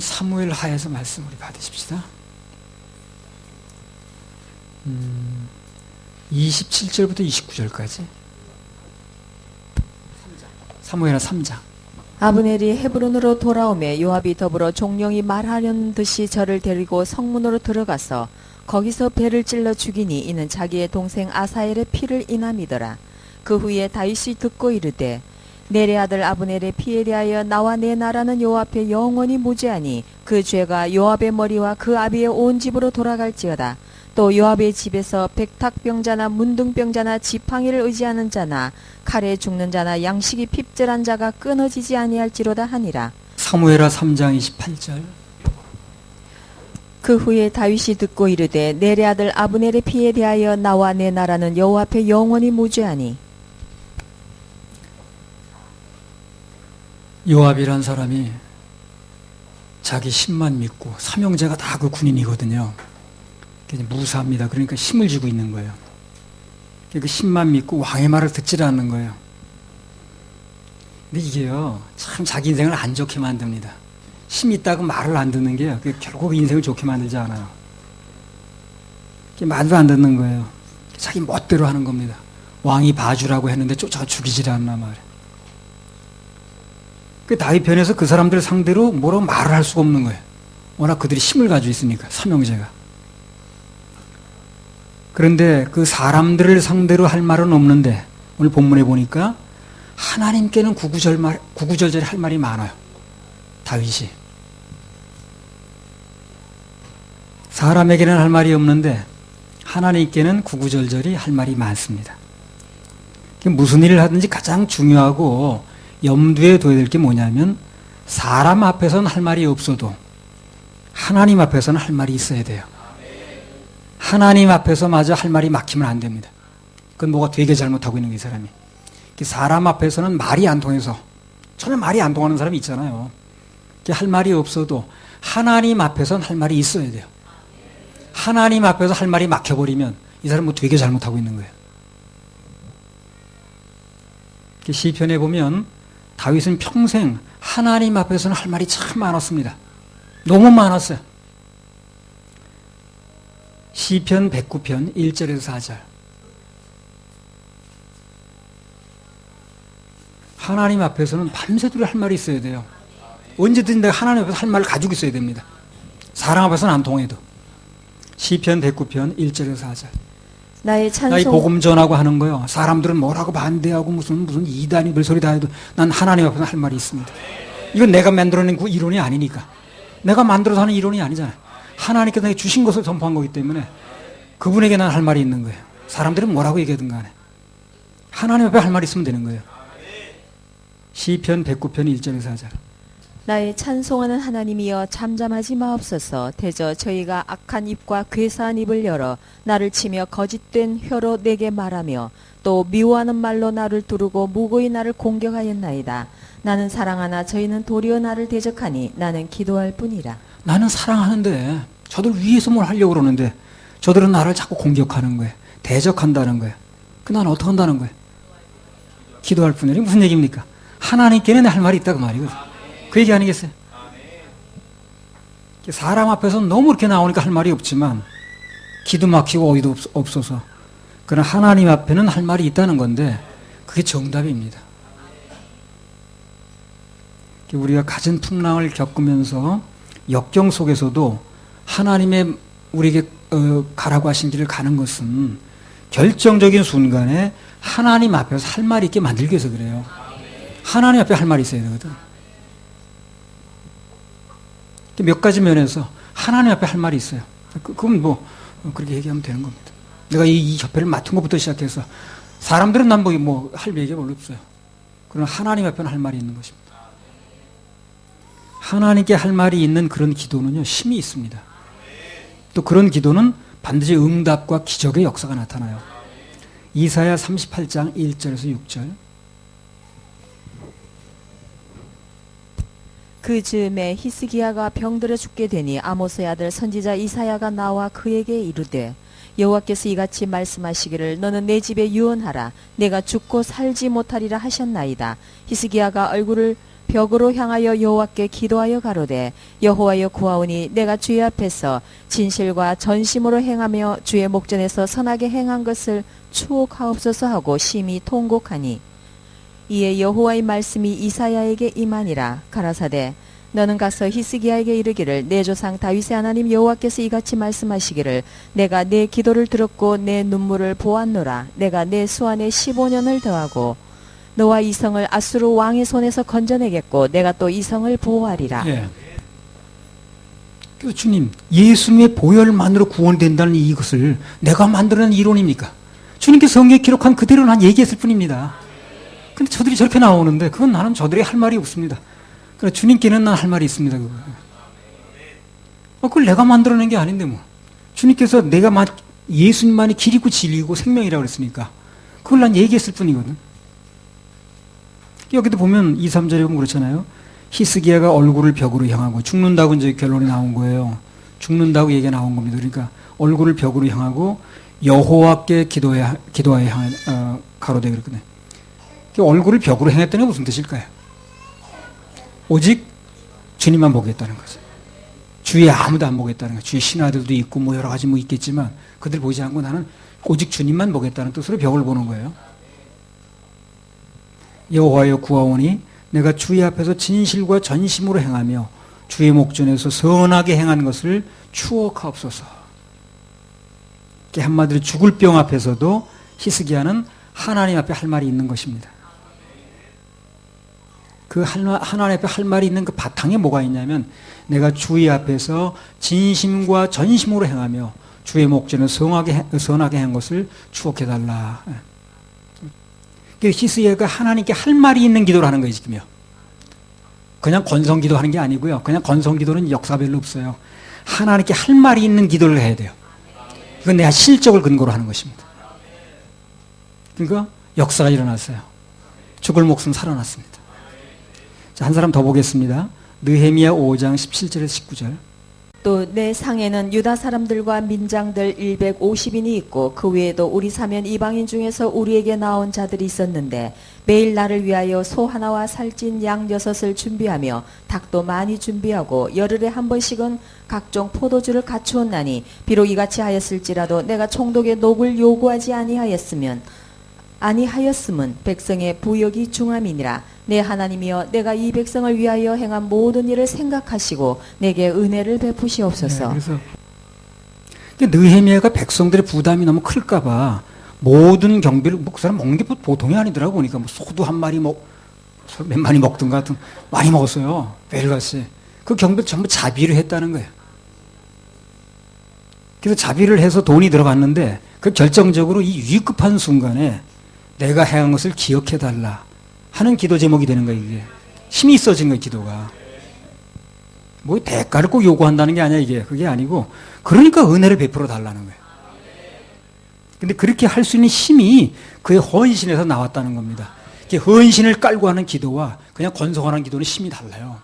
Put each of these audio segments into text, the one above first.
사무엘 하에서 말씀 우리 받으십시다. 27절부터 29절까지. 사무엘하 3장. 아브넬이 헤브론으로 돌아오매 요압이 더불어 종령이 말하려는 듯이 저를 데리고 성문으로 들어가서 거기서 배를 찔러 죽이니 이는 자기의 동생 아사엘의 피를 인함이더라. 그 후에 다윗이 듣고 이르되 넬의 아들 아브넬의 피에 대하여 나와 내 나라는 여호와 앞에 영원히 무죄하니 그 죄가 요압의 머리와 그 아비의 온 집으로 돌아갈지어다. 또 요압의 집에서 백탁병자나 문둥병자나 지팡이를 의지하는 자나 칼에 죽는 자나 양식이 핍절한 자가 끊어지지 아니할지로다 하니라. 사무엘하 3장 28절. 그 후에 다윗이 듣고 이르되 넬의 아들 아브넬의 피에 대하여 나와 내 나라는 여호와 앞에 영원히 무죄하니. 요압이란 사람이 자기 힘만 믿고 삼형제가 다 그 군인이거든요. 무사합니다. 그러니까 힘을 쥐고 있는 거예요. 그 힘만 믿고 왕의 말을 듣지 않는 거예요. 근데 이게요, 참 자기 인생을 안 좋게 만듭니다. 힘 있다고 말을 안 듣는 게요, 결국 인생을 좋게 만들지 않아요. 말도 안 듣는 거예요. 자기 멋대로 하는 겁니다. 왕이 봐주라고 했는데 쫓아가 죽이질 않나 말이에요. 그 다윗 편에서 그 사람들 상대로 뭐라고 말을 할 수가 없는 거예요. 워낙 그들이 힘을 가지고 있으니까, 삼형제가. 그런데 그 사람들을 상대로 할 말은 없는데 오늘 본문에 보니까 하나님께는 구구절절히 할 말이 많아요. 다윗이. 사람에게는 할 말이 없는데 하나님께는 구구절절히 할 말이 많습니다. 무슨 일을 하든지 가장 중요하고 염두에 둬야 될 게 뭐냐면 사람 앞에서는 할 말이 없어도 하나님 앞에서는 할 말이 있어야 돼요. 하나님 앞에서 마저 할 말이 막히면 안 됩니다. 그건 뭐가 되게 잘못하고 있는 게 이 사람이. 사람 앞에서는 말이 안 통해서 전혀 말이 안 통하는 사람이 있잖아요. 할 말이 없어도 하나님 앞에서는 할 말이 있어야 돼요. 하나님 앞에서 할 말이 막혀버리면 이 사람은 뭐 되게 잘못하고 있는 거예요. 시편에 보면 다윗은 평생 하나님 앞에서는 할 말이 참 많았습니다. 너무 많았어요. 시편 109편 1절에서 4절. 하나님 앞에서는 밤새도록 할 말이 있어야 돼요. 언제든지 내가 하나님 앞에서 할 말을 가지고 있어야 됩니다. 사람 앞에서는 안 통해도. 시편 109편 1절에서 4절. 나의 복음 전하고 하는 거요. 사람들은 뭐라고 반대하고 무슨 이단이 별 소리 다 해도 난 하나님 앞에서 할 말이 있습니다. 이건 내가 만들어낸 그 이론이 아니니까. 내가 만들어서 하는 이론이 아니잖아요. 하나님께서 내게 주신 것을 선포한 거기 때문에 그분에게 난 할 말이 있는 거예요. 사람들은 뭐라고 얘기하든 간에 하나님 앞에 할 말이 있으면 되는 거예요. 시편 109편 1절에서 4절. 나의 찬송하는 하나님이여 잠잠하지 마옵소서. 대저 저희가 악한 입과 괴사한 입을 열어 나를 치며 거짓된 혀로 내게 말하며 또 미워하는 말로 나를 두르고 무고히 나를 공격하였나이다. 나는 사랑하나 저희는 도리어 나를 대적하니 나는 기도할 뿐이라. 나는 사랑하는데 저들 위에서 뭘 하려고 그러는데 저들은 나를 자꾸 공격하는 거예요. 대적한다는 거예요. 나는 어떻게 한다는 거예요? 기도할 뿐이라. 무슨 얘기입니까? 하나님께는 할 말이 있다고 말이거든. 그 얘기 아니겠어요? 사람 앞에서는 너무 이렇게 나오니까 할 말이 없지만 기도 막히고 어이도 없어서 그러나 하나님 앞에는 할 말이 있다는 건데 그게 정답입니다. 우리가 가진 풍랑을 겪으면서 역경 속에서도 하나님의 우리에게 가라고 하신 길을 가는 것은 결정적인 순간에 하나님 앞에서 할 말이 있게 만들기 위해서 그래요. 하나님 앞에 할 말이 있어야 되거든. 몇 가지 면에서 하나님 앞에 할 말이 있어요. 그건 뭐 그렇게 얘기하면 되는 겁니다. 내가 이 협회를 맡은 것부터 시작해서 사람들은 난 뭐 할 얘기가 별로 없어요. 그러나 하나님 앞에는 할 말이 있는 것입니다. 하나님께 할 말이 있는 그런 기도는요, 힘이 있습니다. 또 그런 기도는 반드시 응답과 기적의 역사가 나타나요. 이사야 38장 1절에서 6절. 그 즈음에 히스기야가 병들어 죽게 되니 아모스의 아들 선지자 이사야가 나와 그에게 이르되 여호와께서 이같이 말씀하시기를 너는 내 집에 유언하라. 내가 죽고 살지 못하리라 하셨나이다. 히스기야가 얼굴을 벽으로 향하여 여호와께 기도하여 가로되 여호와여 구하오니 내가 주의 앞에서 진실과 전심으로 행하며 주의 목전에서 선하게 행한 것을 추억하옵소서 하고 심히 통곡하니 이에 여호와의 말씀이 이사야에게 임하니라. 가라사대 너는 가서 히스기야에게 이르기를 내 조상 다윗의 하나님 여호와께서 이같이 말씀하시기를 내가 내 기도를 들었고 내 눈물을 보았노라. 내가 내 수완에 15년을 더하고 너와 이 성을 아수르 왕의 손에서 건져내겠고 내가 또 이 성을 보호하리라. 예. 그래서 주님, 예수님의 보혈만으로 구원된다는 이것을 내가 만들어낸 이론입니까? 주님께서 성경에 기록한 그대로 난 얘기했을 뿐입니다. 근데 저들이 저렇게 나오는데 그건 나는 저들이 할 말이 없습니다. 그래 주님께는 난 할 말이 있습니다. 그걸 내가 만들어낸 게 아닌데 뭐. 주님께서 예수님만이 길이고 진리고 생명이라고 그랬으니까 그걸 난 얘기했을 뿐이거든. 여기도 보면 2, 3절에 보면 그렇잖아요. 히스기야가 얼굴을 벽으로 향하고 죽는다고 이제 결론이 나온 거예요. 죽는다고 얘기가 나온 겁니다. 그러니까 얼굴을 벽으로 향하고 여호와께 기도하여 가로되 그랬거든요. 얼굴을 벽으로 향했다는 게 무슨 뜻일까요? 오직 주님만 보겠다는 거죠. 주위에 아무도 안 보겠다는 거죠. 주위에 신하들도 있고 뭐 여러 가지 뭐 있겠지만 그들 보지 않고 나는 오직 주님만 보겠다는 뜻으로 벽을 보는 거예요. 여호와여 구하오니 내가 주의 앞에서 진실과 전심으로 행하며 주의 목전에서 선하게 행한 것을 추억하옵소서. 한마디로 죽을 병 앞에서도 히스기야는 하나님 앞에 할 말이 있는 것입니다. 그 하나님 앞에 할 말이 있는 그 바탕에 뭐가 있냐면 내가 주의 앞에서 진심과 전심으로 행하며 주의 목전에 선하게 한 것을 추억해달라. 히스기야가 하나님께 할 말이 있는 기도를 하는 거예요, 지금요. 그냥 건성기도 하는 게 아니고요. 그냥 건성기도는 역사 별로 없어요. 하나님께 할 말이 있는 기도를 해야 돼요. 이건 내가 실적을 근거로 하는 것입니다. 그러니까 역사가 일어났어요. 죽을 목숨 살아났습니다. 자, 한 사람 더 보겠습니다. 느헤미야 5장 17절에서 19절. 또 내 상에는 유다 사람들과 민장들 150인이 있고 그 외에도 우리 사면 이방인 중에서 우리에게 나온 자들이 있었는데 매일 나를 위하여 소 하나와 살찐 양 6을 준비하며 닭도 많이 준비하고 열흘에 한 번씩은 각종 포도주를 갖추었나니 비록 이같이 하였을지라도 내가 총독의 녹을 요구하지 아니하였음은 백성의 부역이 중함이니라. 내 하나님이여 내가 이 백성을 위하여 행한 모든 일을 생각하시고 내게 은혜를 베푸시옵소서. 네, 그래서 느헤미야가 백성들의 부담이 너무 클까봐 모든 경비를 그 사람 먹는 게 보통이 아니더라고. 보니까 뭐 소도 한 마리 몇 마리 먹든가 하여튼 많이 먹었어요. 매일같이. 그 경비를 전부 자비를 했다는 거예요. 그래서 자비를 해서 돈이 들어갔는데 그 결정적으로 이 위급한 순간에 내가 행한 것을 기억해달라 하는 기도 제목이 되는 거예요. 이게 힘이 있어진 거예요. 기도가 뭐 대가를 꼭 요구한다는 게 아니야. 이게 그게 아니고 그러니까 은혜를 베풀어 달라는 거예요. 근데 그렇게 할 수 있는 힘이 그의 헌신에서 나왔다는 겁니다. 헌신을 깔고 하는 기도와 그냥 건성하는 기도는 힘이 달라요.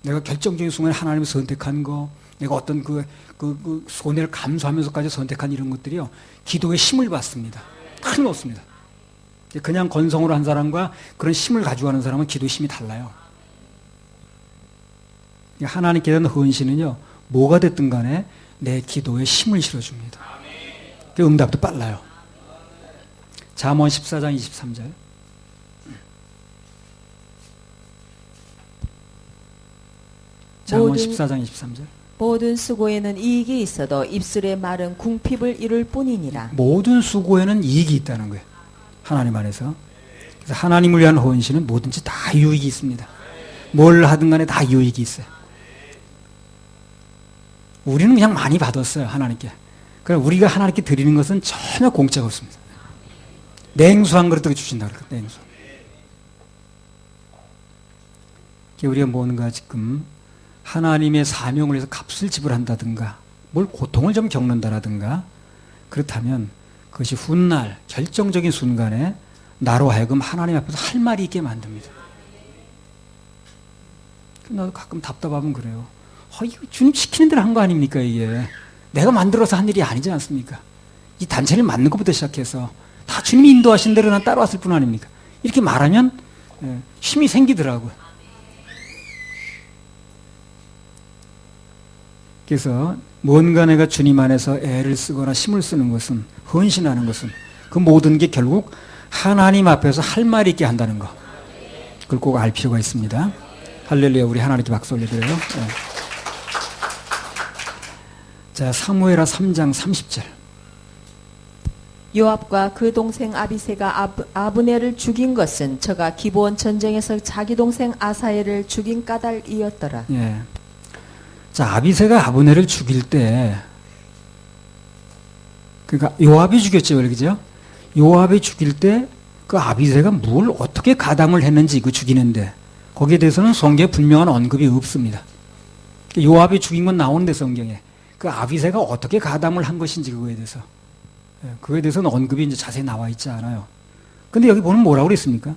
내가 결정적인 순간에 하나님을 선택한 거, 내가 어떤 그 손해를 감수하면서까지 선택한 이런 것들이요, 기도에 힘을 받습니다. 큰 놓습니다. 그냥 건성으로 한 사람과 그런 힘을 가지고 하는 사람은 기도의 힘이 달라요. 하나님께 대한 헌신은요, 뭐가 됐든 간에 내 기도에 힘을 실어줍니다. 그 응답도 빨라요. 잠언 14장 23절. 잠언 14장 23절. 모든 수고에는 이익이 있어도 입술의 말은 궁핍을 이룰 뿐이니라. 모든 수고에는 이익이 있다는 거예요. 하나님 안에서. 그래서 하나님을 위한 헌신은 뭐든지 다 유익이 있습니다. 뭘 하든 간에 다 유익이 있어요. 우리는 그냥 많이 받았어요. 하나님께. 그럼 우리가 하나님께 드리는 것은 전혀 공짜가 없습니다. 냉수 한 그릇도 주신다 그래요. 냉수. 우리가 뭔가 지금 하나님의 사명을 위해서 값을 지불한다든가 뭘 고통을 좀 겪는다라든가 그렇다면 그것이 훗날 결정적인 순간에 나로 하여금 하나님 앞에서 할 말이 있게 만듭니다. 나도 가끔 답답하면 그래요. 이거 주님 시키는 대로 한 거 아닙니까 이게. 내가 만들어서 한 일이 아니지 않습니까? 이 단체를 만든 것부터 시작해서 다 주님이 인도하신 대로 난 따라왔을 뿐 아닙니까? 이렇게 말하면 예, 힘이 생기더라고요. 그래서 뭔가 내가 주님 안에서 애를 쓰거나 힘을 쓰는 것은, 헌신하는 것은 그 모든 게 결국 하나님 앞에서 할 말이 있게 한다는 거. 그걸 꼭 알 필요가 있습니다. 할렐루야. 우리 하나님께 박수 올려드려요. 예. 자, 사무엘하 3장 30절. 요압과 그 동생 아비새가 아브넬을 죽인 것은 저가 기브온 전쟁에서 자기 동생 아사엘을 죽인 까닭이었더라. 예. 자, 아비새가 아브넬을 죽일 때, 그러니까 요압이 죽였죠, 그죠? 요압이 죽일 때 그 아비새가 뭘 어떻게 가담을 했는지 그 죽이는데 거기에 대해서는 성경에 분명한 언급이 없습니다. 요압이 죽인 건 나오는데 성경에 그 아비새가 어떻게 가담을 한 것인지 그거에 대해서는 언급이 이제 자세히 나와 있지 않아요. 근데 여기 보면 뭐라고 그랬습니까?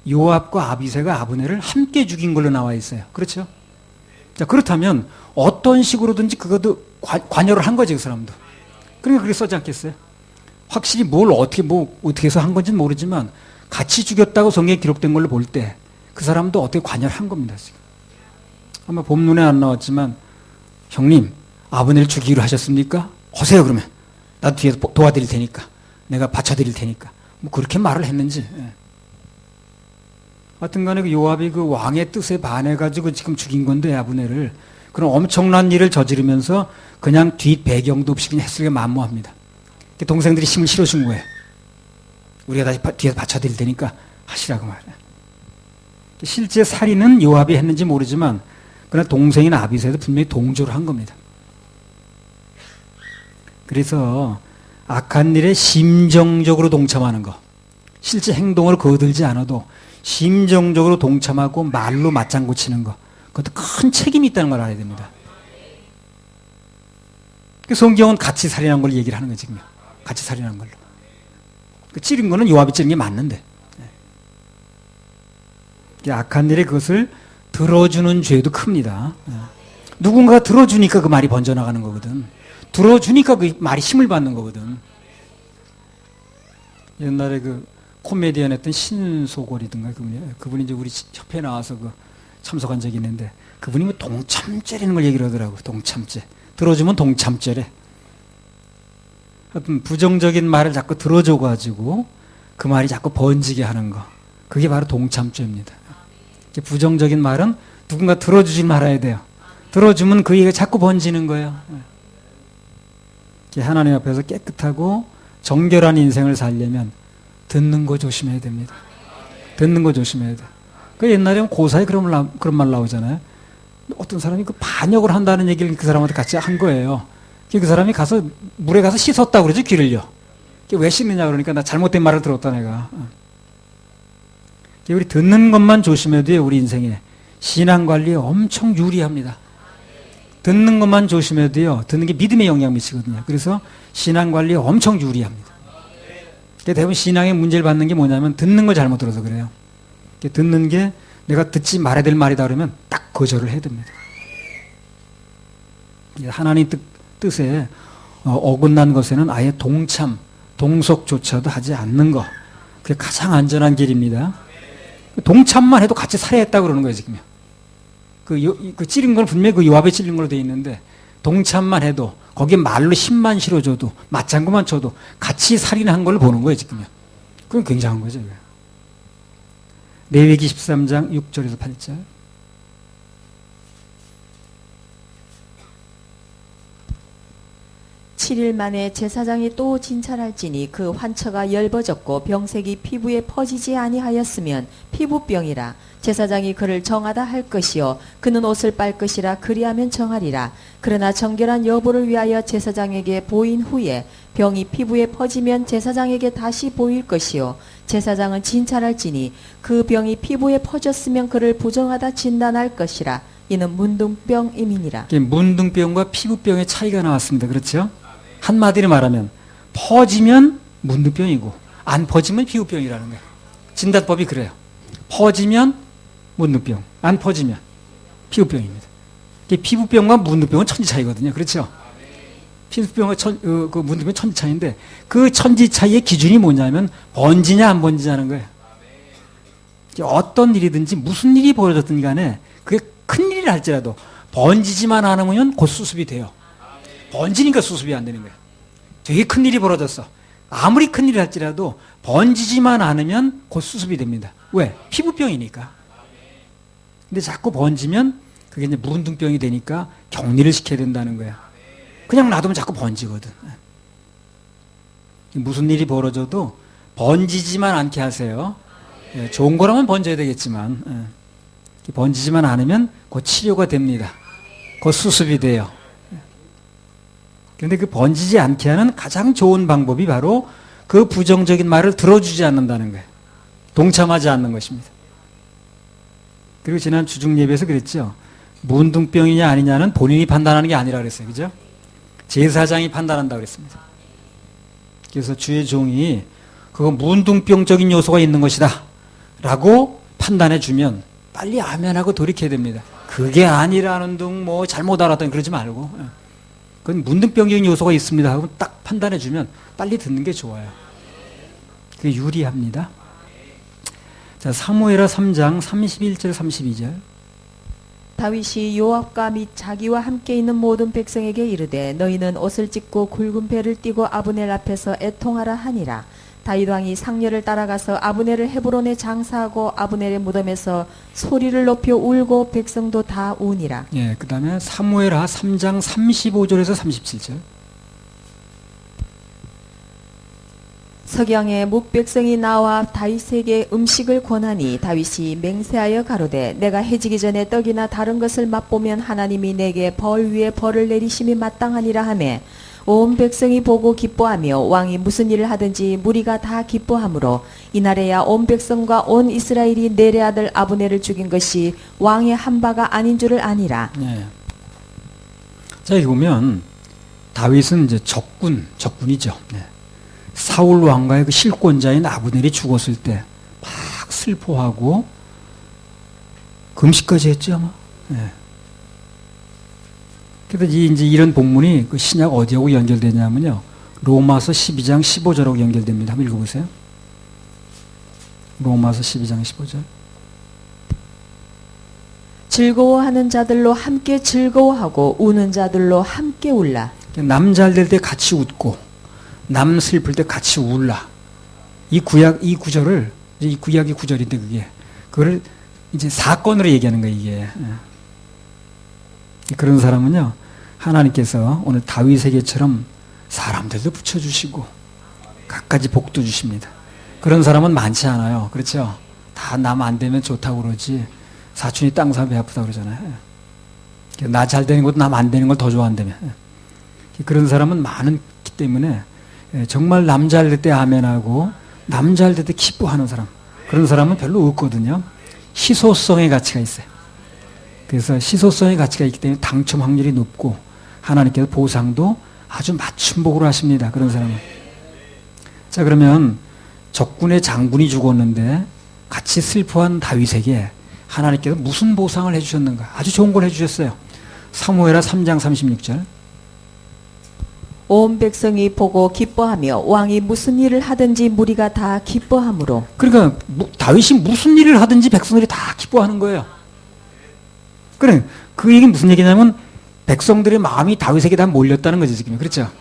요압과 아비새가 아브넬을 함께 죽인 걸로 나와 있어요. 그렇죠? 자, 그렇다면 어떤 식으로든지 그것도 관여를 한 거지, 그 사람도. 그러니까 그렇게 써지 않겠어요? 확실히 뭘 어떻게 해서 한 건지는 모르지만 같이 죽였다고 성경에 기록된 걸로 볼 때 그 사람도 어떻게 관여를 한 겁니다, 지금. 아마 본문에 안 나왔지만 형님, 아브넬 죽이기로 하셨습니까? 오세요, 그러면. 나도 뒤에서 도와드릴 테니까. 내가 받쳐드릴 테니까. 뭐 그렇게 말을 했는지. 예. 하여튼 간에 그 요압이 그 왕의 뜻에 반해가지고 지금 죽인 건데, 아브넬을. 그런 엄청난 일을 저지르면서 그냥 뒷 배경도 없이 그냥 했으니까 만무합니다. 동생들이 힘을 실어준 거예요. 우리가 다시 뒤에서 받쳐드릴 테니까 하시라고 말해요. 실제 살인은 요압이 했는지 모르지만 그러나 동생인 아비새도 분명히 동조를 한 겁니다. 그래서 악한 일에 심정적으로 동참하는 거, 실제 행동을 거들지 않아도 심정적으로 동참하고 말로 맞장구 치는 거, 그것도 큰 책임이 있다는 걸 알아야 됩니다. 성경은 같이 살인한 걸 얘기를 하는 거예요, 지금. 같이 살인한 걸로. 찌른 거는 요압이 찌른 게 맞는데. 악한 일에 그것을 들어주는 죄도 큽니다. 누군가가 들어주니까 그 말이 번져나가는 거거든. 들어주니까 그 말이 힘을 받는 거거든. 옛날에 그 코미디언 했던 신소골이든가 그분이 이제 우리 협회에 나와서 그 참석한 적이 있는데 그분이 뭐 동참죄라는 걸 얘기를 하더라고. 동참죄. 들어주면 동참죄래. 하여튼 부정적인 말을 자꾸 들어줘가지고 그 말이 자꾸 번지게 하는 거. 그게 바로 동참죄입니다. 부정적인 말은 누군가 들어주지 말아야 돼요. 들어주면 그 얘기가 자꾸 번지는 거예요. 하나님 앞에서 깨끗하고 정결한 인생을 살려면 듣는 거 조심해야 됩니다. 듣는 거 조심해야 돼. 그 옛날에 고사에 그런 말 나오잖아요. 어떤 사람이 그 반역을 한다는 얘기를 그 사람한테 같이 한 거예요. 그 사람이 가서 물에 가서 씻었다고 그러죠, 귀를요. 왜 씻느냐 그러니까 나 잘못된 말을 들었다 내가. 우리 듣는 것만 조심해도요, 우리 인생에 신앙관리에 엄청 유리합니다. 듣는 것만 조심해도요, 듣는 게 믿음에 영향 미치거든요. 그래서 신앙관리에 엄청 유리합니다. 대부분 신앙에 문제를 받는 게 뭐냐면 듣는 걸 잘못 들어서 그래요. 듣는 게 내가 듣지 말아야 될 말이다 그러면 딱 거절을 해야 됩니다. 하나님 뜻에 어긋난 것에는 아예 동석조차도 하지 않는 거. 그게 가장 안전한 길입니다. 동참만 해도 같이 살해했다고 그러는 거예요, 지금. 그 찌른 건 분명히 그 요압에 찔린 걸로 돼 있는데, 동참만 해도, 거기에 말로 힘만 실어줘도, 맞장구만 쳐도 같이 살인한 걸 보는 거예요, 지금. 그건 굉장한 거죠, 이거. 레위기 13장 6절에서 8절. 7일 만에 제사장이 또 진찰할지니 그 환처가 열버졌고 병색이 피부에 퍼지지 아니하였으면 피부병이라. 제사장이 그를 정하다 할 것이요 그는 옷을 빨 것이라. 그리하면 정하리라. 그러나 정결한 여부를 위하여 제사장에게 보인 후에 병이 피부에 퍼지면 제사장에게 다시 보일 것이요 제사장은 진찰할지니 그 병이 피부에 퍼졌으면 그를 부정하다 진단할 것이라. 이는 문둥병임이니라. 문둥병과 피부병의 차이가 나왔습니다. 그렇죠? 한마디로 말하면 퍼지면 문둥병이고 안 퍼지면 피부병이라는 거예요. 진단법이 그래요. 퍼지면 문둥병, 안 퍼지면 피부병입니다. 피부병과 문둥병은 천지 차이거든요. 그렇죠? 피부병과 그 문둥병은 천지 차이인데 그 천지 차이의 기준이 뭐냐면 번지냐 안 번지냐는 거예요. 어떤 일이든지 무슨 일이 벌어졌든 간에 그게 큰 일이라 할지라도 번지지만 않으면 곧 수습이 돼요. 번지니까 수습이 안 되는 거예요. 되게 큰 일이 벌어졌어. 아무리 큰 일이 할지라도 번지지만 않으면 곧 수습이 됩니다. 왜? 피부병이니까. 근데 자꾸 번지면 그게 이제 무운등병이 되니까 격리를 시켜야 된다는 거야. 그냥 놔두면 자꾸 번지거든. 무슨 일이 벌어져도 번지지만 않게 하세요. 좋은 거라면 번져야 되겠지만 번지지만 않으면 곧 치료가 됩니다. 곧 수습이 돼요. 그런데 그 번지지 않게 하는 가장 좋은 방법이 바로 그 부정적인 말을 들어주지 않는다는 거예요. 동참하지 않는 것입니다. 그리고 지난 주중 예배에서 그랬죠. 문둥병이냐 아니냐는 본인이 판단하는 게 아니라 그랬어요. 그죠? 제사장이 판단한다고 그랬습니다. 그래서 주의 종이 그거 문둥병적인 요소가 있는 것이다 라고 판단해 주면 빨리 아멘하고 돌이켜야 됩니다. 그게 아니라는 둥 뭐 잘못 알았더니 그러지 말고 그건 문둥병적인 요소가 있습니다 하고 딱 판단해 주면 빨리 듣는 게 좋아요. 그게 유리합니다. 자, 사무엘하 3장 31절 32절. 다윗이 요압과 및 자기와 함께 있는 모든 백성에게 이르되 너희는 옷을 찢고 굵은 배를 띠고 아브넬 앞에서 애통하라 하니라. 다윗 왕이 상렬을 따라가서 아브넬을 헤브론에 장사하고 아브넬의 무덤에서 소리를 높여 울고 백성도 다 우니라. 예, 그다음에 사무엘하 3장 35절에서 37절. 석양에 묵백성이 나와 다윗에게 음식을 권하니 다윗이 맹세하여 가로되 내가 해지기 전에 떡이나 다른 것을 맛보면 하나님이 내게 벌 위에 벌을 내리심이 마땅하니라 하매 온 백성이 보고 기뻐하며 왕이 무슨 일을 하든지 무리가 다 기뻐하므로 이날에야 온 백성과 온 이스라엘이 넬의 아들 아브넬을 죽인 것이 왕의 한 바가 아닌 줄을 아니라. 예. 자, 여기 보면 다윗은 이제 적군이죠. 네. 사울 왕가의 그 실권자인 아브넬이 죽었을 때 막 슬퍼하고 금식까지 했죠, 아마. 네. 그래서 이제 이런 본문이 그 신약 어디하고 연결되냐면요. 로마서 12장 15절하고 연결됩니다. 한번 읽어보세요. 로마서 12장 15절. 즐거워하는 자들로 함께 즐거워하고 우는 자들로 함께 울라. 남 잘 될 때 같이 웃고 남 슬플 때 같이 울라. 이 구절을 이 구약의 구절인데 그거를 이제 사건으로 얘기하는 거예요, 이게. 그런 사람은요, 하나님께서 오늘 다윗에게처럼 사람들도 붙여주시고 갖가지 복도 주십니다. 그런 사람은 많지 않아요. 그렇죠? 다 남 안 되면 좋다고 그러지. 사촌이 땅 사면 배 아프다고 그러잖아요. 나 잘 되는 것도 남 안 되는 걸 더 좋아한다며. 그런 사람은 많기 때문에 정말 남 잘 될 때 아멘하고 남 잘 될 때 기뻐하는 사람, 그런 사람은 별로 없거든요. 희소성의 가치가 있어요. 그래서 희소성의 가치가 있기 때문에 당첨 확률이 높고 하나님께서 보상도 아주 맞춤복으로 하십니다. 그런 사람은. 자, 그러면 적군의 장군이 죽었는데 같이 슬퍼한 다윗에게 하나님께서 무슨 보상을 해주셨는가? 아주 좋은 걸 해주셨어요. 사무엘하 3장 36절. 온 백성이 보고 기뻐하며 왕이 무슨 일을 하든지 무리가 다 기뻐하므로. 그러니까 다윗이 무슨 일을 하든지 백성들이 다 기뻐하는 거예요. 그래, 그 얘기는 무슨 얘기냐면 백성들의 마음이 다윗에게 다 몰렸다는 거지 지금. 그렇죠?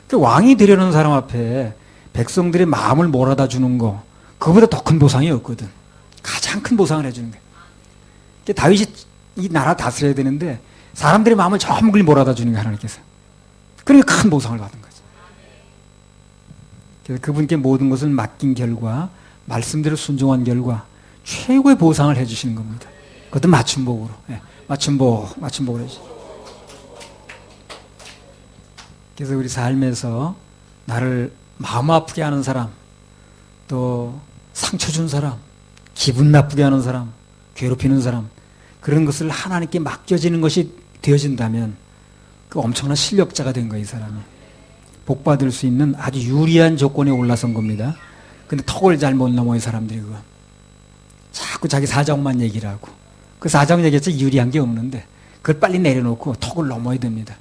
그 왕이 되려는 사람 앞에 백성들의 마음을 몰아다 주는 거, 그거보다 더 큰 보상이 없거든. 가장 큰 보상을 해주는 거예요. 그러니까 다윗이 이 나라 다스려야 되는데 사람들의 마음을 전부 몰아다 주는 거예요, 하나님께서. 그러니까 큰 보상을 받은 거죠. 그래서 그분께 모든 것을 맡긴 결과, 말씀대로 순종한 결과 최고의 보상을 해주시는 겁니다. 그것도 맞춤복으로. 네, 맞춤복으로 해주시죠. 그래서 우리 삶에서 나를 마음 아프게 하는 사람, 또 상처 준 사람, 기분 나쁘게 하는 사람, 괴롭히는 사람, 그런 것을 하나님께 맡겨지는 것이 되어진다면 그 엄청난 실력자가 된 거예요, 이 사람이. 복받을 수 있는 아주 유리한 조건에 올라선 겁니다. 근데 턱을 잘 못 넘어요, 사람들이 그거. 자꾸 자기 사정만 얘기를 하고. 그 사정 얘기했죠, 유리한 게 없는데. 그걸 빨리 내려놓고 턱을 넘어야 됩니다.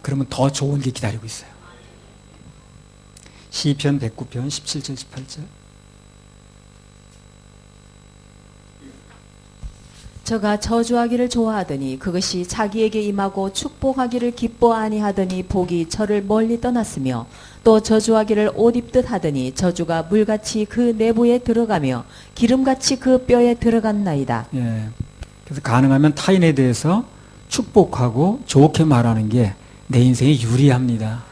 그러면 더 좋은 게 기다리고 있어요. 시편 109편 17절 18절. 저가 저주하기를 좋아하더니 그것이 자기에게 임하고 축복하기를 기뻐 아니하더니 복이 저를 멀리 떠났으며 또 저주하기를 옷 입듯 하더니 저주가 물같이 그 내부에 들어가며 기름같이 그 뼈에 들어갔나이다. 예. 그래서 가능하면 타인에 대해서 축복하고 좋게 말하는 게 내 인생에 유리합니다.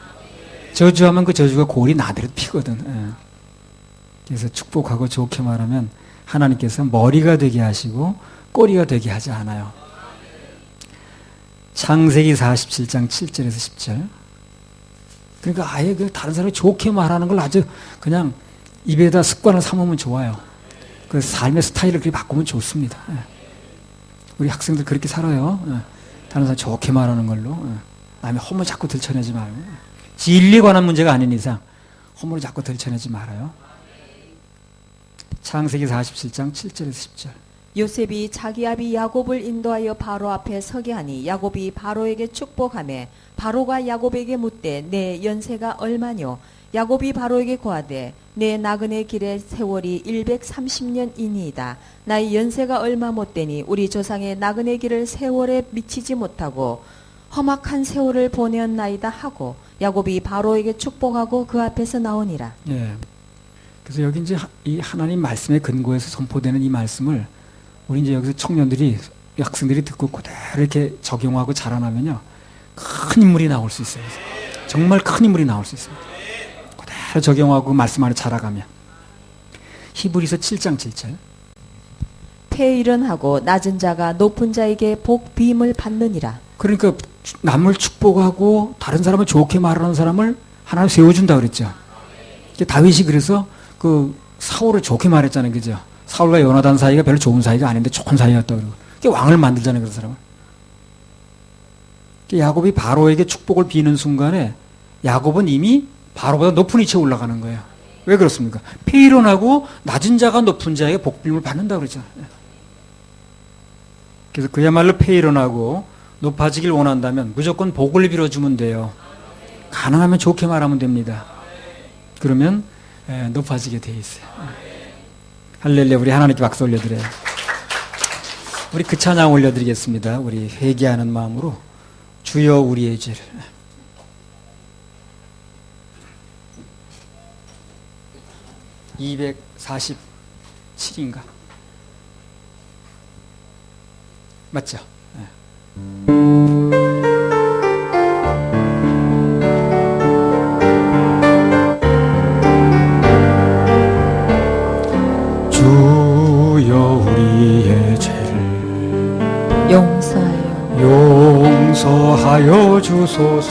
저주하면 그 저주가 골이 나대로 피거든. 예. 그래서 축복하고 좋게 말하면 하나님께서 머리가 되게 하시고 꼬리가 되게 하지 않아요. 창세기 47장 7절에서 10절. 그러니까 아예 그 다른 사람이 좋게 말하는 걸 아주 그냥 입에다 습관을 삼으면 좋아요. 그 삶의 스타일을 그렇게 바꾸면 좋습니다. 예. 우리 학생들 그렇게 살아요. 예. 다른 사람 좋게 말하는 걸로. 예. 남의 허물 자꾸 들춰내지 말고. 진리에 관한 문제가 아닌 이상 허물을 자꾸 들춰내지 말아요. 창세기 47장 7절에서 10절. 요셉이 자기 아비 야곱을 인도하여 바로 앞에 서게 하니 야곱이 바로에게 축복하매 바로가 야곱에게 묻되 내 연세가 얼마뇨? 야곱이 바로에게 고하되 내 나그네 길의 세월이 130년이니이다. 나의 연세가 얼마 못되니 우리 조상의 나그네 길을 세월에 미치지 못하고 험악한 세월을 보내었나이다 하고 야곱이 바로에게 축복하고 그 앞에서 나오니라. 예. 그래서 여기 이제 이 하나님 말씀에 근거해서 선포되는 이 말씀을 우리 이제 여기서 청년들이 학생들이 듣고 그대로 이렇게 적용하고 자라나면요 큰 인물이 나올 수 있어요. 정말 큰 인물이 나올 수 있습니다. 그대로 적용하고 말씀 안에 자라가면. 히브리서 7장 7절. 폐일은 하고 낮은 자가 높은 자에게 복 비임을 받느니라. 그러니까 남을 축복하고 다른 사람을 좋게 말하는 사람을 하나님 세워준다 그랬죠. 다윗이 그래서 그 사울을 좋게 말했잖아요, 그죠? 사울과 요나단 사이가 별로 좋은 사이가 아닌데 좋은 사이였다 그러고 왕을 만들잖아요, 그 사람을. 야곱이 바로에게 축복을 비는 순간에 야곱은 이미 바로보다 높은 위치에 올라가는 거예요. 왜 그렇습니까? 폐일원하고 낮은 자가 높은 자에게 복빔을 받는다 그러죠. 그래서 그야말로 폐일원하고 높아지길 원한다면 무조건 복을 빌어주면 돼요. 가능하면 좋게 말하면 됩니다. 그러면 높아지게 돼 있어요. 할렐루야. 우리 하나님께 박수 올려드려요. 우리 그 찬양 올려드리겠습니다. 우리 회개하는 마음으로 주여 우리의 죄를. 247인가? 맞죠? 주여 우리의 죄를 용서하여 주소서.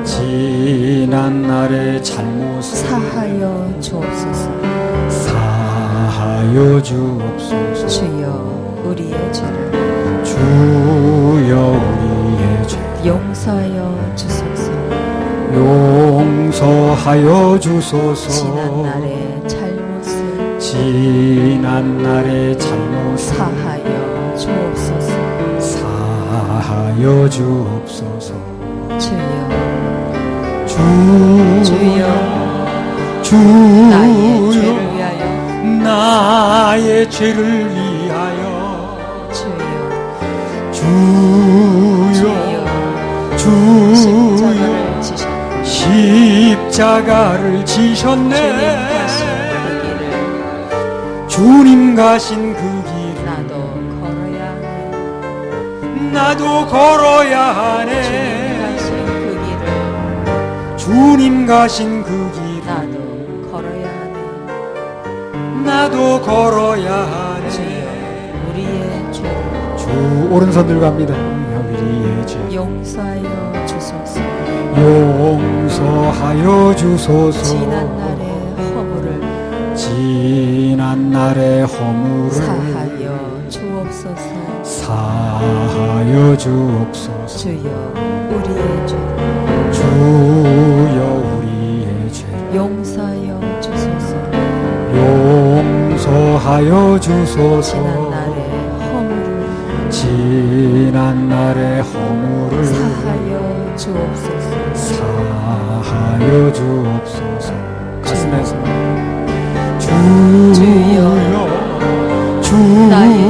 지난 날의 잘못을 사하여 주옵소서. 주여 우리의 죄를 용서하여 주소서. 지난 날의 잘못을 사하여 주옵소서. 주여 나의 죄를 위하여 십자가를 지셨네. 주님 가신 그 길을 나도 걸어야 하네. 주님 가신 그 길을 나도 걸어야 하네. 우리의 죄를 주 오른손 들고 갑니다. 우리의 죄 용서하여 주소서. 지난 날의 허물을 사하여 주옵소서. 주여 우리의 죄를 용서하여 주소서. 지난 날의 허물을 사하여 주옵소서. 가슴에서 주여 나의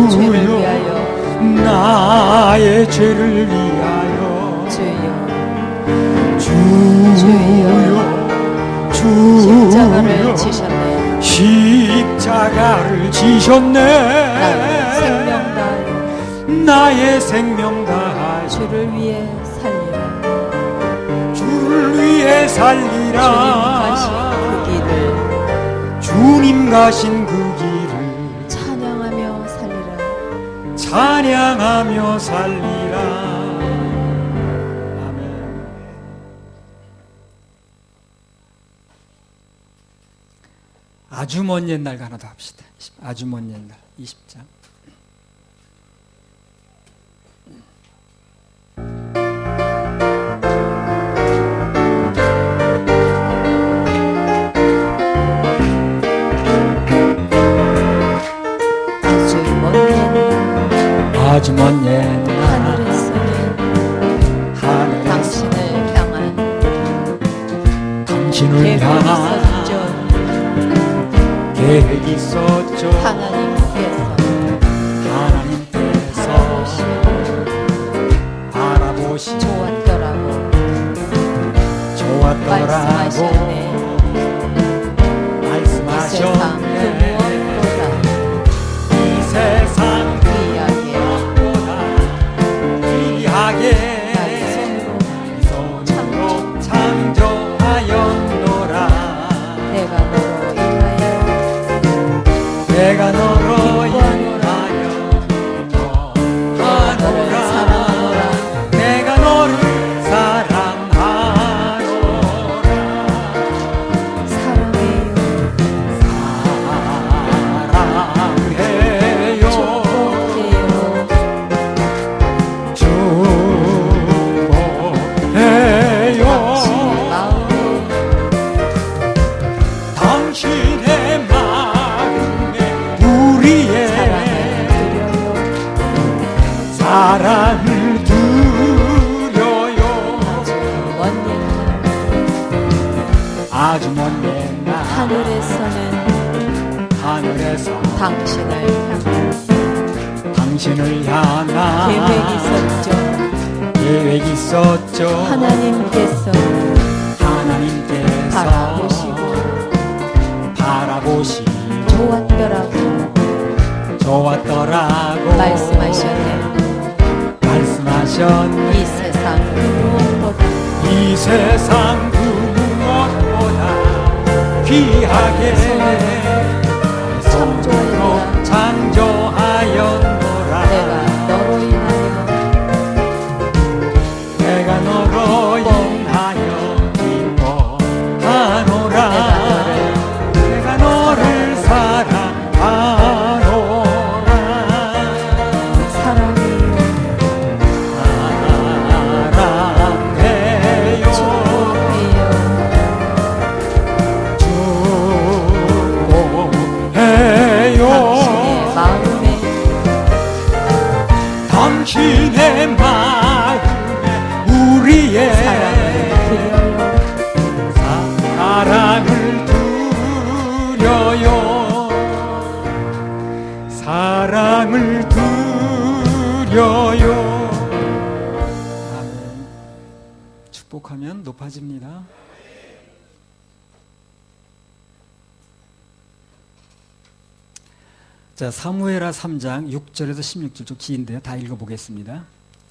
내 죄를 위하여 주여 주여 십자가를 지셨네. 십자가를 지셨네. 나의 생명 다하여 주를 위해 살리라. 주를 위해 살리라. 주님 가신 그 길을 주님 가신 그 길을 찬양하며 살리라. 찬양하며 살리라. 아멘. 아주 먼 옛날 하나 더 합시다. 아주 먼 옛날 20장. 아주 먼 옛날 하늘에서 당신을 향한 당신을 향한 계획이 있었죠. 하나님께서 바라보시 좋았더라고 말씀하셨네. 이 세상 무엇보다 귀하게 손으로 창조하였노라. 내가 너로 인하여 기뻐하노라. 내가 너를 사랑하노라. 사랑해요. 축복해요. 당신의 마음에 우리의 사랑을 드려요. 아주 먼 옛날 하늘에서 당신을 향한 계획이 있었죠. 하나님께서 바라보시고 좋았더라고 말씀하셨네. 이 세상 그 무엇보다 귀하게 창조하였노라. 창조하였노라. 내가 너로 인하여 기뻐하노라. 내가 너를 사랑하노라. 사랑해요. 축복해요. 당신의 마음에 우리의 사랑을 드려요. 사랑을 드려요. 아멘. 축복하면 높아집니다. 자, 사무엘하 3장 6절에서 16절 좀 긴데요. 다 읽어보겠습니다.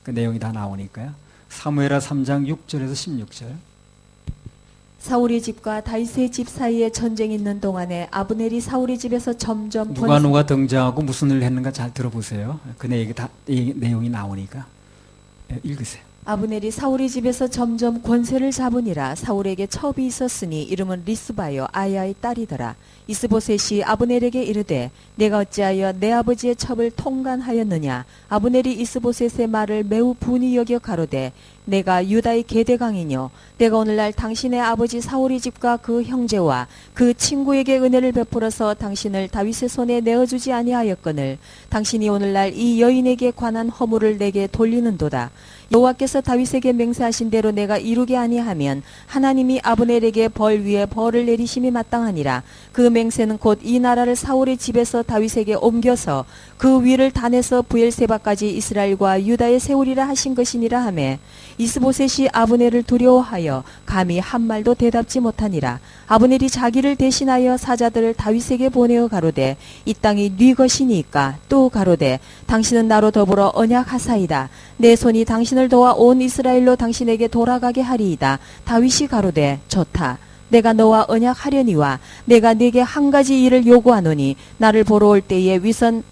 그 내용이 다 나오니까요. 사무엘하 3장 6절에서 16절. 사울의 집과 다윗의 집 사이에 전쟁이 있는 동안에 아브넬이 사울의 집에서 점점 누가 등장하고 무슨 일을 했는가 잘 들어보세요. 그 내용이 나오니까 읽으세요. 아브넬이 사울의 집에서 점점 권세를 잡으니라. 사울에게 첩이 있었으니 이름은 리스바요 아야의 딸이더라. 이스보셋이 아브넬에게 이르되 내가 어찌하여 내 아버지의 첩을 통간하였느냐. 아브넬이 이스보셋의 말을 매우 분이 여겨 가로되 내가 유다의 계대강이뇨. 내가 오늘날 당신의 아버지 사울의 집과 그 형제와 그 친구에게 은혜를 베풀어서 당신을 다윗의 손에 내어주지 아니하였거늘 당신이 오늘날 이 여인에게 관한 허물을 내게 돌리는도다. 여호와께서 다윗에게 맹세하신 대로 내가 이루게 아니하면 하나님이 아브넬에게 벌 위에 벌을 내리심이 마땅하니라. 그 맹세는 곧 이 나라를 사울의 집에서 다윗에게 옮겨서 그 위를 단에서 부엘세바까지 이스라엘과 유다에 세우리라 하신 것이니라 하매 이스보셋이 아브넬을 두려워하여 감히 한 말도 대답지 못하니라. 아브넬이 자기를 대신하여 사자들을 다윗에게 보내어 가로되 이 땅이 네 것이니까 또 가로되 당신은 나로 더불어 언약하사이다. 내 손이 당신을 도와 온 이스라엘로 당신에게 돌아가게 하리이다. 다윗이 가로되 좋다. 내가 너와 언약하려니와 내가 네게 한 가지 일을 요구하노니 나를 보러 올 때에 위선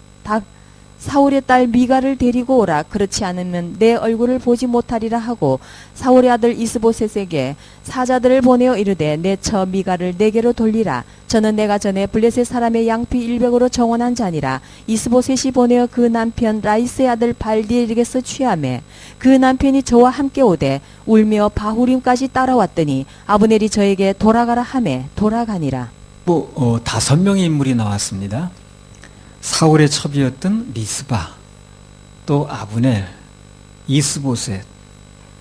사울의 딸 미가를 데리고 오라. 그렇지 않으면 내 얼굴을 보지 못하리라 하고 사울의 아들 이스보셋에게 사자들을 보내어 이르되 내 처 미가를 내게로 돌리라. 저는 내가 전에 블레셋 사람의 양피 100으로 정원한 자니라. 이스보셋이 보내어 그 남편 라이스의 아들 발디엘에게서 취하매 그 남편이 저와 함께 오되 울며 바후림까지 따라왔더니 아브넬이 저에게 돌아가라 하매 돌아가니라. 5명의 인물이 나왔습니다. 사울의 첩이었던 리스바, 또 아브넬, 이스보셋,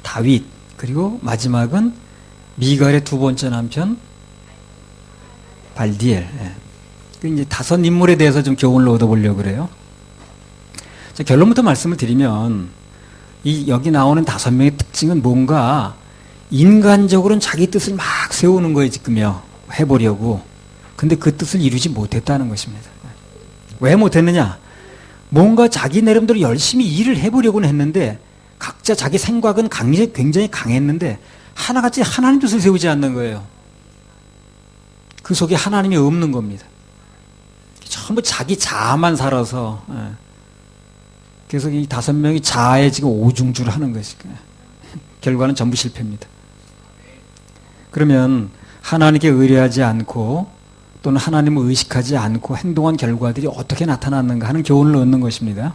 다윗, 그리고 마지막은 미갈의 두 번째 남편 발디엘. 이제 5 인물에 대해서 좀 교훈을 얻어보려고 그래요. 자, 결론부터 말씀을 드리면 여기 나오는 5명의 특징은 뭔가 인간적으로는 자기 뜻을 막 세우는 거예요, 지금요. 해보려고. 근데 그 뜻을 이루지 못했다는 것입니다. 왜 못했느냐? 뭔가 자기 나름대로 열심히 일을 해보려고는 했는데 각자 자기 생각은 굉장히 강했는데 하나같이 하나님 뜻을 세우지 않는 거예요. 그 속에 하나님이 없는 겁니다. 전부 자기 자아만 살아서. 그래서 이 5명이 자아에 지금 오중주를 하는 것이 결과는 전부 실패입니다. 그러면 하나님께 의뢰하지 않고 또는 하나님을 의식하지 않고 행동한 결과들이 어떻게 나타났는가 하는 교훈을 얻는 것입니다.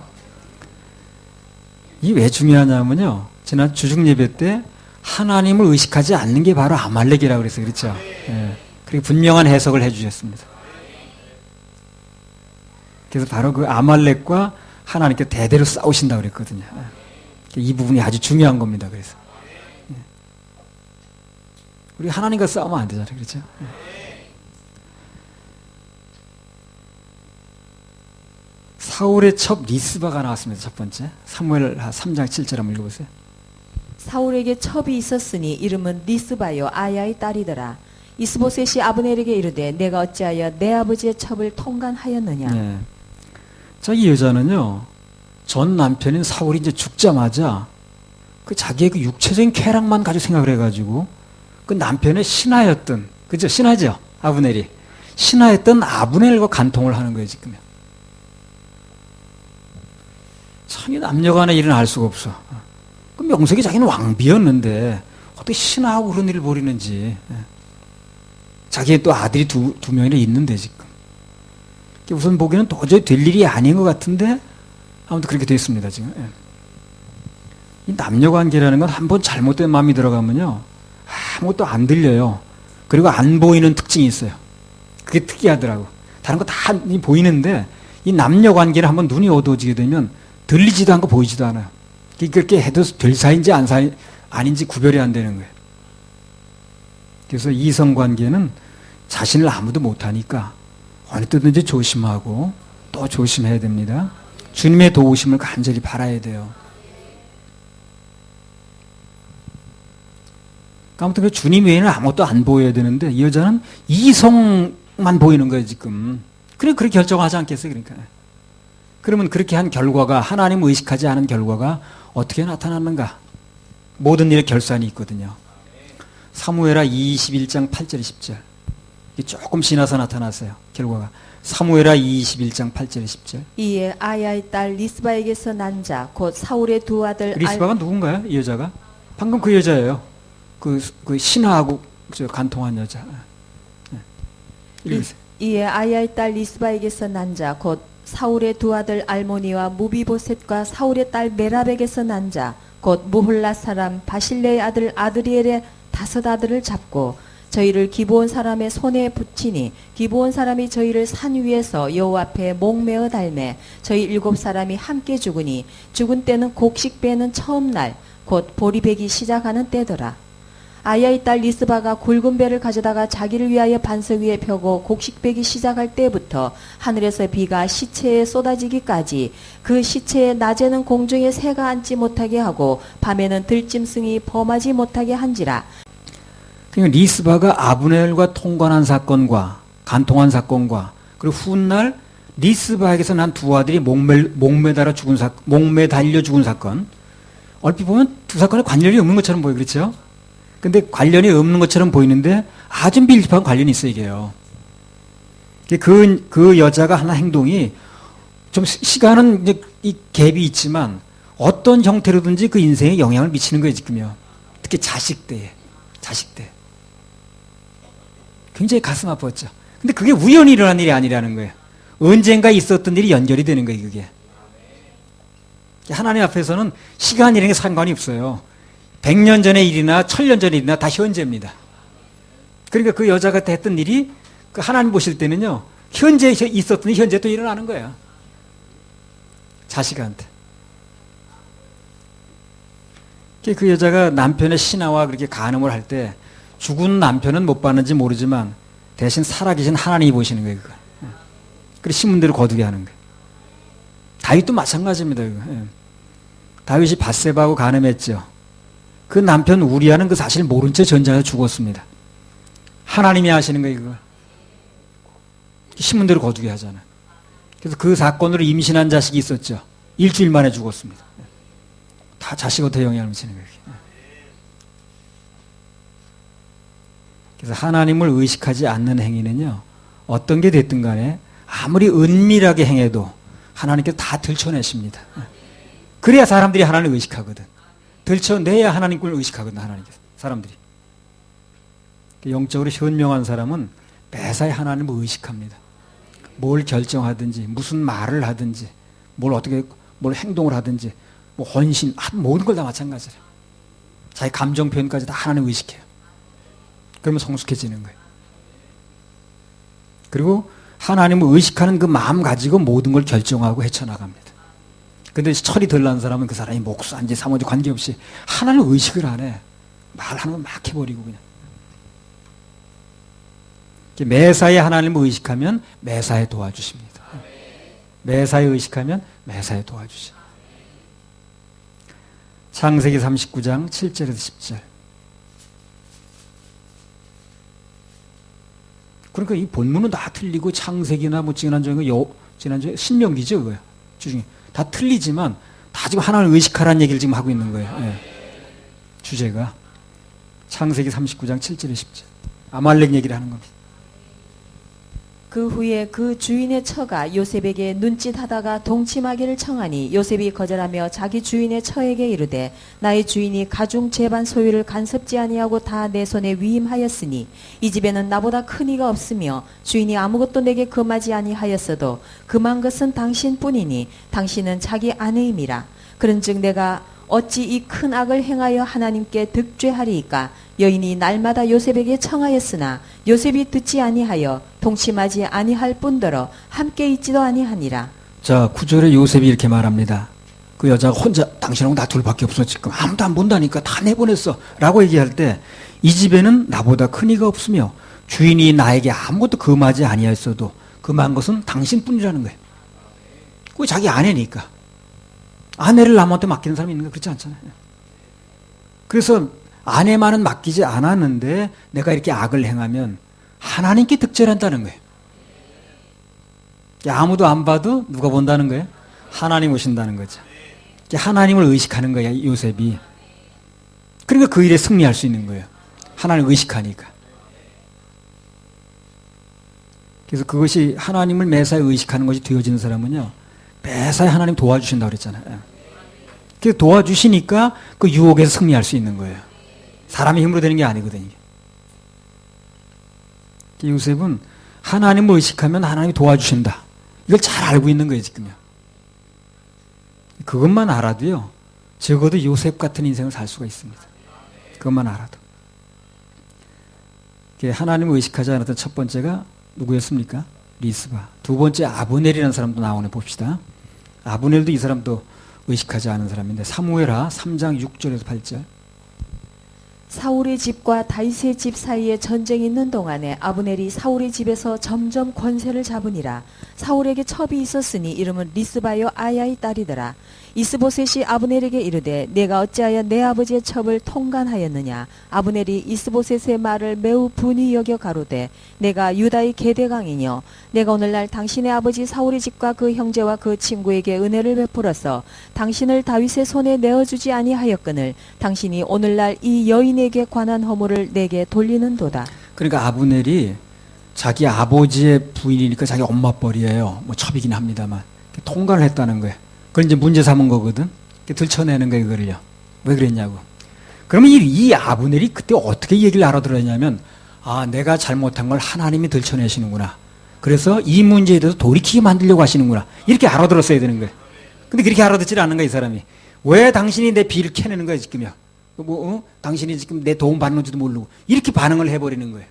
이게 왜 중요하냐면요. 지난 주중 예배 때 하나님을 의식하지 않는 게 바로 아말렉이라고 그랬어요. 그렇죠? 그리고 분명한 해석을 해 주셨습니다. 그래서 바로 그 아말렉과 하나님께 대대로 싸우신다고 그랬거든요. 이 부분이 아주 중요한 겁니다. 그래서 우리 하나님과 싸우면 안 되잖아요. 그렇죠? 사울의 첩 리스바가 나왔습니다. 첫 번째. 사무엘 3장 7절 한번 읽어보세요. 사울에게 첩이 있었으니 이름은 리스바요 아야의 딸이더라. 이스보셋이 아브넬에게 이르되 내가 어찌하여 내 아버지의 첩을 통간하였느냐. 네. 자, 이 여자는요. 전 남편인 사울이 이제 죽자마자 그 자기의 그 육체적인 쾌락만 가지고 생각을 해가지고 그 남편의 신하였던, 그죠? 신하죠? 아브넬이. 신하였던 아브넬과 간통을 하는 거예요, 지금. 참, 이 남녀간의 일은 알 수가 없어. 그 명색이 자기는 왕비였는데 어떻게 신하하고 그런 일을 벌이는지. 자기의 또 아들이 두 명이나 있는데 지금. 우선 보기에는 도저히 될 일이 아닌 것 같은데 아무튼 그렇게 됐습니다, 지금. 이 남녀관계라는 건 한번 잘못된 마음이 들어가면요. 아무것도 안 들려요. 그리고 안 보이는 특징이 있어요. 그게 특이하더라고. 다른 거 다 보이는데 이 남녀관계를 한번 눈이 어두워지게 되면 들리지도 않고 보이지도 않아요. 그렇게 해도 될 사이인지 아닌지 구별이 안 되는 거예요. 그래서 이성관계는 자신을 아무도 못하니까 어느 때든지 조심하고 또 조심해야 됩니다. 주님의 도우심을 간절히 바라야 돼요. 아무튼 그 주님 외에는 아무것도 안 보여야 되는데 이 여자는 이성만 보이는 거예요, 지금. 그렇게 결정하지 않겠어요, 그러니까. 그러면 그렇게 한 결과가, 하나님을 의식하지 않은 결과가 어떻게 나타났는가? 모든 일에 결산이 있거든요. 사무엘하 21장 8절 10절. 조금 지나서 나타났어요, 결과가. 사무엘하 21장 8절 10절. 이에 아야의 딸 리스바에게서 난 자 곧 사울의 두 아들 리스바가 누군가요? 이 여자가? 방금 그 여자예요. 그 신하하고 간통한 여자. 이에 아야의 딸 리스바에게서 난 자 곧 사울의 두 아들 알모니와 무비보셋과 사울의 딸 메랍에게서 난 자 곧 무홀라 사람 바실레의 아들 아드리엘의 5 아들을 잡고 저희를 기브온 사람의 손에 붙이니 기브온 사람이 저희를 산 위에서 여호와 앞에 목매어 달매 저희 7사람이 함께 죽으니 죽은 때는 곡식 빼는 처음 날 곧 보리 베기 시작하는 때더라. 아야의 딸 리스바가 굵은 배를 가져다가 자기를 위하여 반석 위에 펴고 곡식 빼기 시작할 때부터 하늘에서 비가 시체에 쏟아지기까지 그 시체에 낮에는 공중에 새가 앉지 못하게 하고 밤에는 들짐승이 범하지 못하게 한지라. 그러니까 리스바가 아브넬과 통관한 사건과 간통한 사건과 그리고 훗날 리스바에게서 난 두 아들이 목매달려 죽은 사건, 얼핏 보면 두 사건에 관련이 없는 것처럼 보여, 그렇죠? 근데 관련이 없는 것처럼 보이는데 아주 밀접한 관련이 있어요, 이게요. 그 여자가 하는 행동이 좀 시간은 이제 이 갭이 있지만 어떤 형태로든지 그 인생에 영향을 미치는 거예요, 지금요. 특히 자식 때. 굉장히 가슴 아팠죠. 근데 그게 우연히 일어난 일이 아니라는 거예요. 언젠가 있었던 일이 연결이 되는 거예요, 그게. 하나님 앞에서는 시간 이런 게 상관이 없어요. 100년 전의 일이나 1000년 전의 일이나 다 현재입니다. 그러니까 그 여자가 했던 일이 그 하나님 보실 때는요, 현재 있었던 일이 현재 또 일어나는 거예요. 자식한테. 그 여자가 남편의 신하와 그렇게 간음을 할 때 죽은 남편은 못 봤는지 모르지만 대신 살아계신 하나님이 보시는 거예요, 그걸. 그리고 신문대로 거두게 하는 거예요. 다윗도 마찬가지입니다. 다윗이 밧세바하고 간음했죠. 그 남편 우리아는 그 사실 모른 채 전장에서 죽었습니다. 하나님이 하시는 거예요, 그걸. 신문대로 거두게 하잖아요. 그래서 그 사건으로 임신한 자식이 있었죠. 일주일 만에 죽었습니다. 다 자식한테 영향을 미치는 거예요. 그래서 하나님을 의식하지 않는 행위는요, 어떤 게 됐든 간에 아무리 은밀하게 행해도 하나님께서 다 들춰내십니다. 그래야 사람들이 하나님을 의식하거든. 들춰내야 하나님을 의식하거든, 하나님께서. 사람들이. 영적으로 현명한 사람은 매사에 하나님을 의식합니다. 뭘 결정하든지, 무슨 말을 하든지, 뭘 행동을 하든지, 뭐 헌신, 모든 걸 다 마찬가지예요. 자기 감정 표현까지 다 하나님을 의식해요. 그러면 성숙해지는 거예요. 그리고 하나님을 의식하는 그 마음 가지고 모든 걸 결정하고 헤쳐나갑니다. 근데 철이 덜 난 사람은 그 사람이 목수한지 사모지 관계없이 하나님을 의식을 안 해. 말하는 건 막 해버리고 그냥. 매사에 하나님을 의식하면 매사에 도와주십니다. 매사에 의식하면 매사에 도와주십니다. 창세기 39장 7절에서 10절. 그러니까 이 본문은 다 틀리고 창세기나 뭐 지난주에 신명기죠, 그거요. 주중에. 다 틀리지만 다 지금 하나님을 의식하라는 얘기를 지금 하고 있는 거예요. 예. 주제가. 창세기 39장 7절에 10절. 아말렉 얘기를 하는 겁니다. 그 후에 그 주인의 처가 요셉에게 눈짓하다가 동침하기를 청하니 요셉이 거절하며 자기 주인의 처에게 이르되 나의 주인이 가중 제반 소유를 간섭지 아니하고 다 내 손에 위임하였으니 이 집에는 나보다 큰 이가 없으며 주인이 아무것도 내게 금하지 아니하였어도 금한 것은 당신뿐이니 당신은 자기 아내임이라. 그런즉 내가 어찌 이 큰 악을 행하여 하나님께 득죄하리이까. 여인이 날마다 요셉에게 청하였으나 요셉이 듣지 아니하여 동침하지 아니할 뿐더러 함께 있지도 아니하니라. 자, 9절에 요셉이 이렇게 말합니다. 그 여자가 혼자 당신하고 나 둘밖에 없어 지금 아무도 안 본다니까 다 내보냈어 라고 얘기할 때 이 집에는 나보다 큰 이가 없으며 주인이 나에게 아무것도 금하지 아니하였어도 금한 것은 당신뿐이라는 거예요. 그게 자기 아내니까. 아내를 남한테 맡기는 사람이 있는 거 그렇지 않잖아요. 그래서 아내만은 맡기지 않았는데 내가 이렇게 악을 행하면 하나님께 득죄한다는 거예요. 아무도 안 봐도 누가 본다는 거예요? 하나님 오신다는 거죠. 하나님을 의식하는 거야, 요셉이. 그러니까 그 일에 승리할 수 있는 거예요. 하나님을 의식하니까. 그래서 그것이 하나님을 매사에 의식하는 것이 되어지는 사람은요, 매사에 하나님 도와주신다고 그랬잖아요. 그래서 도와주시니까 그 유혹에서 승리할 수 있는 거예요. 사람의 힘으로 되는 게 아니거든요. 요셉은 하나님을 의식하면 하나님이 도와주신다. 이걸 잘 알고 있는 거예요, 지금요. 그것만 알아도요, 적어도 요셉 같은 인생을 살 수가 있습니다. 그것만 알아도. 하나님을 의식하지 않았던 첫 번째가 누구였습니까? 리스바. 두 번째 아브넬이라는 사람도 나오네 봅시다. 아브넬도 이 사람도 의식하지 않은 사람인데 사무엘하 3장 6절에서 8절. 사울의 집과 다윗의 집 사이에 전쟁이 있는 동안에 아브넬이 사울의 집에서 점점 권세를 잡으니라. 사울에게 첩이 있었으니 이름은 리스바요 아야의 딸이더라. 이스보셋이 아브넬에게 이르되 내가 어찌하여 내 아버지의 첩을 통간하였느냐. 아브넬이 이스보셋의 말을 매우 분이 여겨 가로되 내가 유다의 계대강이뇨. 내가 오늘날 당신의 아버지 사울의 집과 그 형제와 그 친구에게 은혜를 베풀어서 당신을 다윗의 손에 내어주지 아니하였거늘 당신이 오늘날 이 여인에게 관한 허물을 내게 돌리는도다. 그러니까 아브넬이 자기 아버지의 부인이니까 자기 엄마 뻘이에요. 뭐 첩이긴 합니다만 통간을 했다는 거예요. 그걸 이제 문제 삼은 거거든. 들춰내는 거예요, 그걸요. 왜 그랬냐고. 그러면 이 아브넬이 그때 어떻게 얘기를 알아들었냐면, 아, 내가 잘못한 걸 하나님이 들춰내시는구나. 그래서 이 문제에 대해서 돌이키게 만들려고 하시는구나. 이렇게 알아들었어야 되는 거예요. 근데 그렇게 알아듣질 않는 거야, 이 사람이. 왜 당신이 내 비를 캐내는 거야, 지금요. 당신이 지금 내 도움 받는지도 모르고. 이렇게 반응을 해버리는 거예요.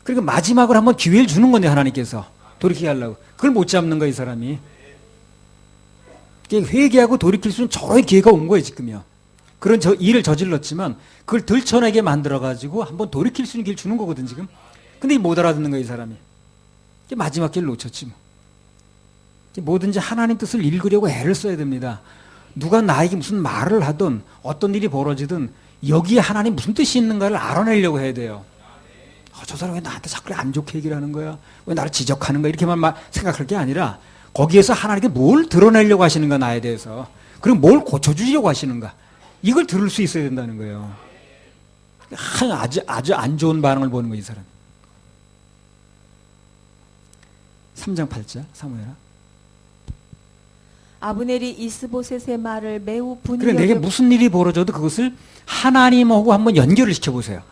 그러니까 마지막으로 한번 기회를 주는 건데, 하나님께서. 돌이키게 하려고. 그걸 못 잡는 거야, 이 사람이. 회개하고 돌이킬 수 있는 저의 기회가 온 거예요, 지금요. 그런 일을 저질렀지만 그걸 들춰내게 만들어가지고 한번 돌이킬 수 있는 길을 주는 거거든, 지금. 근데 못 알아듣는 거예요, 이 사람이. 마지막 길을 놓쳤지 뭐. 뭐든지 하나님 뜻을 읽으려고 애를 써야 됩니다. 누가 나에게 무슨 말을 하든 어떤 일이 벌어지든 여기에 하나님 무슨 뜻이 있는가를 알아내려고 해야 돼요. 저 사람 왜 나한테 자꾸 안 좋게 얘기를 하는 거야? 왜 나를 지적하는 거야? 이렇게만 생각할 게 아니라 거기에서 하나님께 뭘 드러내려고 하시는가, 나에 대해서. 그리고 뭘 고쳐주려고 하시는가. 이걸 들을 수 있어야 된다는 거예요. 아주 안 좋은 반응을 보는 거예요, 이 사람. 3장 8절, 사무엘하. 아브넬이 이스보셋의 말을 매우 분이 그래, 내게 무슨 일이 벌어져도 그것을 하나님하고 한번 연결을 시켜보세요.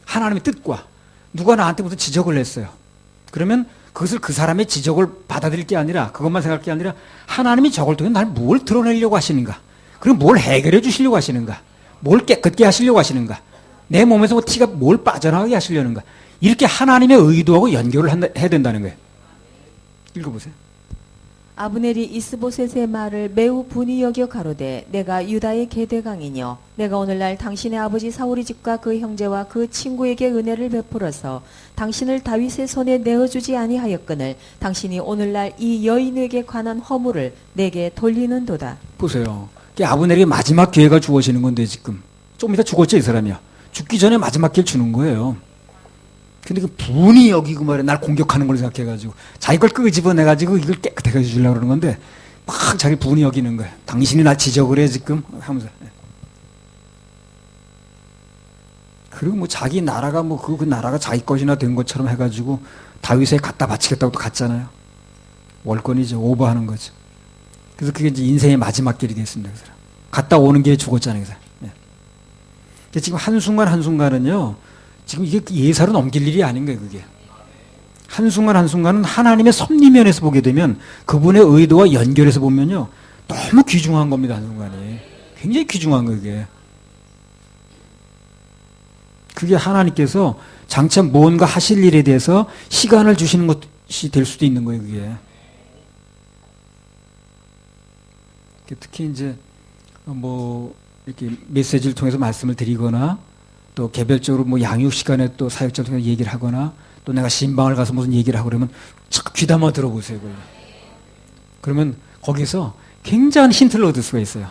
하나님의 뜻과. 누가 나한테 무슨 지적을 했어요. 그러면 그것을 그 사람의 지적을 받아들일 게 아니라, 그것만 생각할 게 아니라 하나님이 저걸 통해 날 뭘 드러내려고 하시는가, 그리고 뭘 해결해 주시려고 하시는가, 뭘 깨끗게 하시려고 하시는가, 내 몸에서 뭐 티가 뭘 빠져나가게 하시려는가, 이렇게 하나님의 의도하고 연결을 해야 된다는 거예요. 읽어보세요. 아브넬이 이스보셋의 말을 매우 분이 여겨 가로되 내가 유다의 계대강이뇨. 내가 오늘날 당신의 아버지 사울의 집과 그 형제와 그 친구에게 은혜를 베풀어서 당신을 다윗의 손에 내어주지 아니하였거늘 당신이 오늘날 이 여인에게 관한 허물을 내게 돌리는도다. 보세요. 아브넬에게 마지막 기회가 주어지는 건데 지금 좀 이따 죽었죠, 이 사람이요. 죽기 전에 마지막 기회를 주는 거예요. 근데 그 분이 여기고 말이야, 날 공격하는 걸 생각해가지고 자기 걸 끄집어내가지고 이걸 깨끗하게 해주려고 그러는 건데 막 자기 분이 여기는 거야. 당신이 날 지적을 해 지금 하면서. 그리고 뭐 자기 나라가 뭐 그 나라가 자기 것이나 된 것처럼 해가지고 다윗에 갖다 바치겠다고 또 갔잖아요. 월권이죠. 오버하는 거죠. 그래서 그게 이제 인생의 마지막 길이 됐습니다. 그 사람. 갔다 오는 길에 죽었잖아요. 그 사람. 네. 지금 한순간 한순간은요. 지금 이게 예사로 넘길 일이 아닌 거예요, 그게. 한순간 한순간은 하나님의 섭리면에서 보게 되면 그분의 의도와 연결해서 보면요. 너무 귀중한 겁니다, 한순간이. 굉장히 귀중한 거예요, 그게. 그게 하나님께서 장차 뭔가 하실 일에 대해서 시간을 주시는 것이 될 수도 있는 거예요, 그게. 특히 이제 뭐 이렇게 메시지를 통해서 말씀을 드리거나 또 개별적으로 뭐 양육 시간에 또 사역자를 통해서 얘기를 하거나 또 내가 신방을 가서 무슨 얘기를 하고 그러면 참 귀담아 들어보세요. 그걸. 그러면 거기서 굉장한 힌트를 얻을 수가 있어요.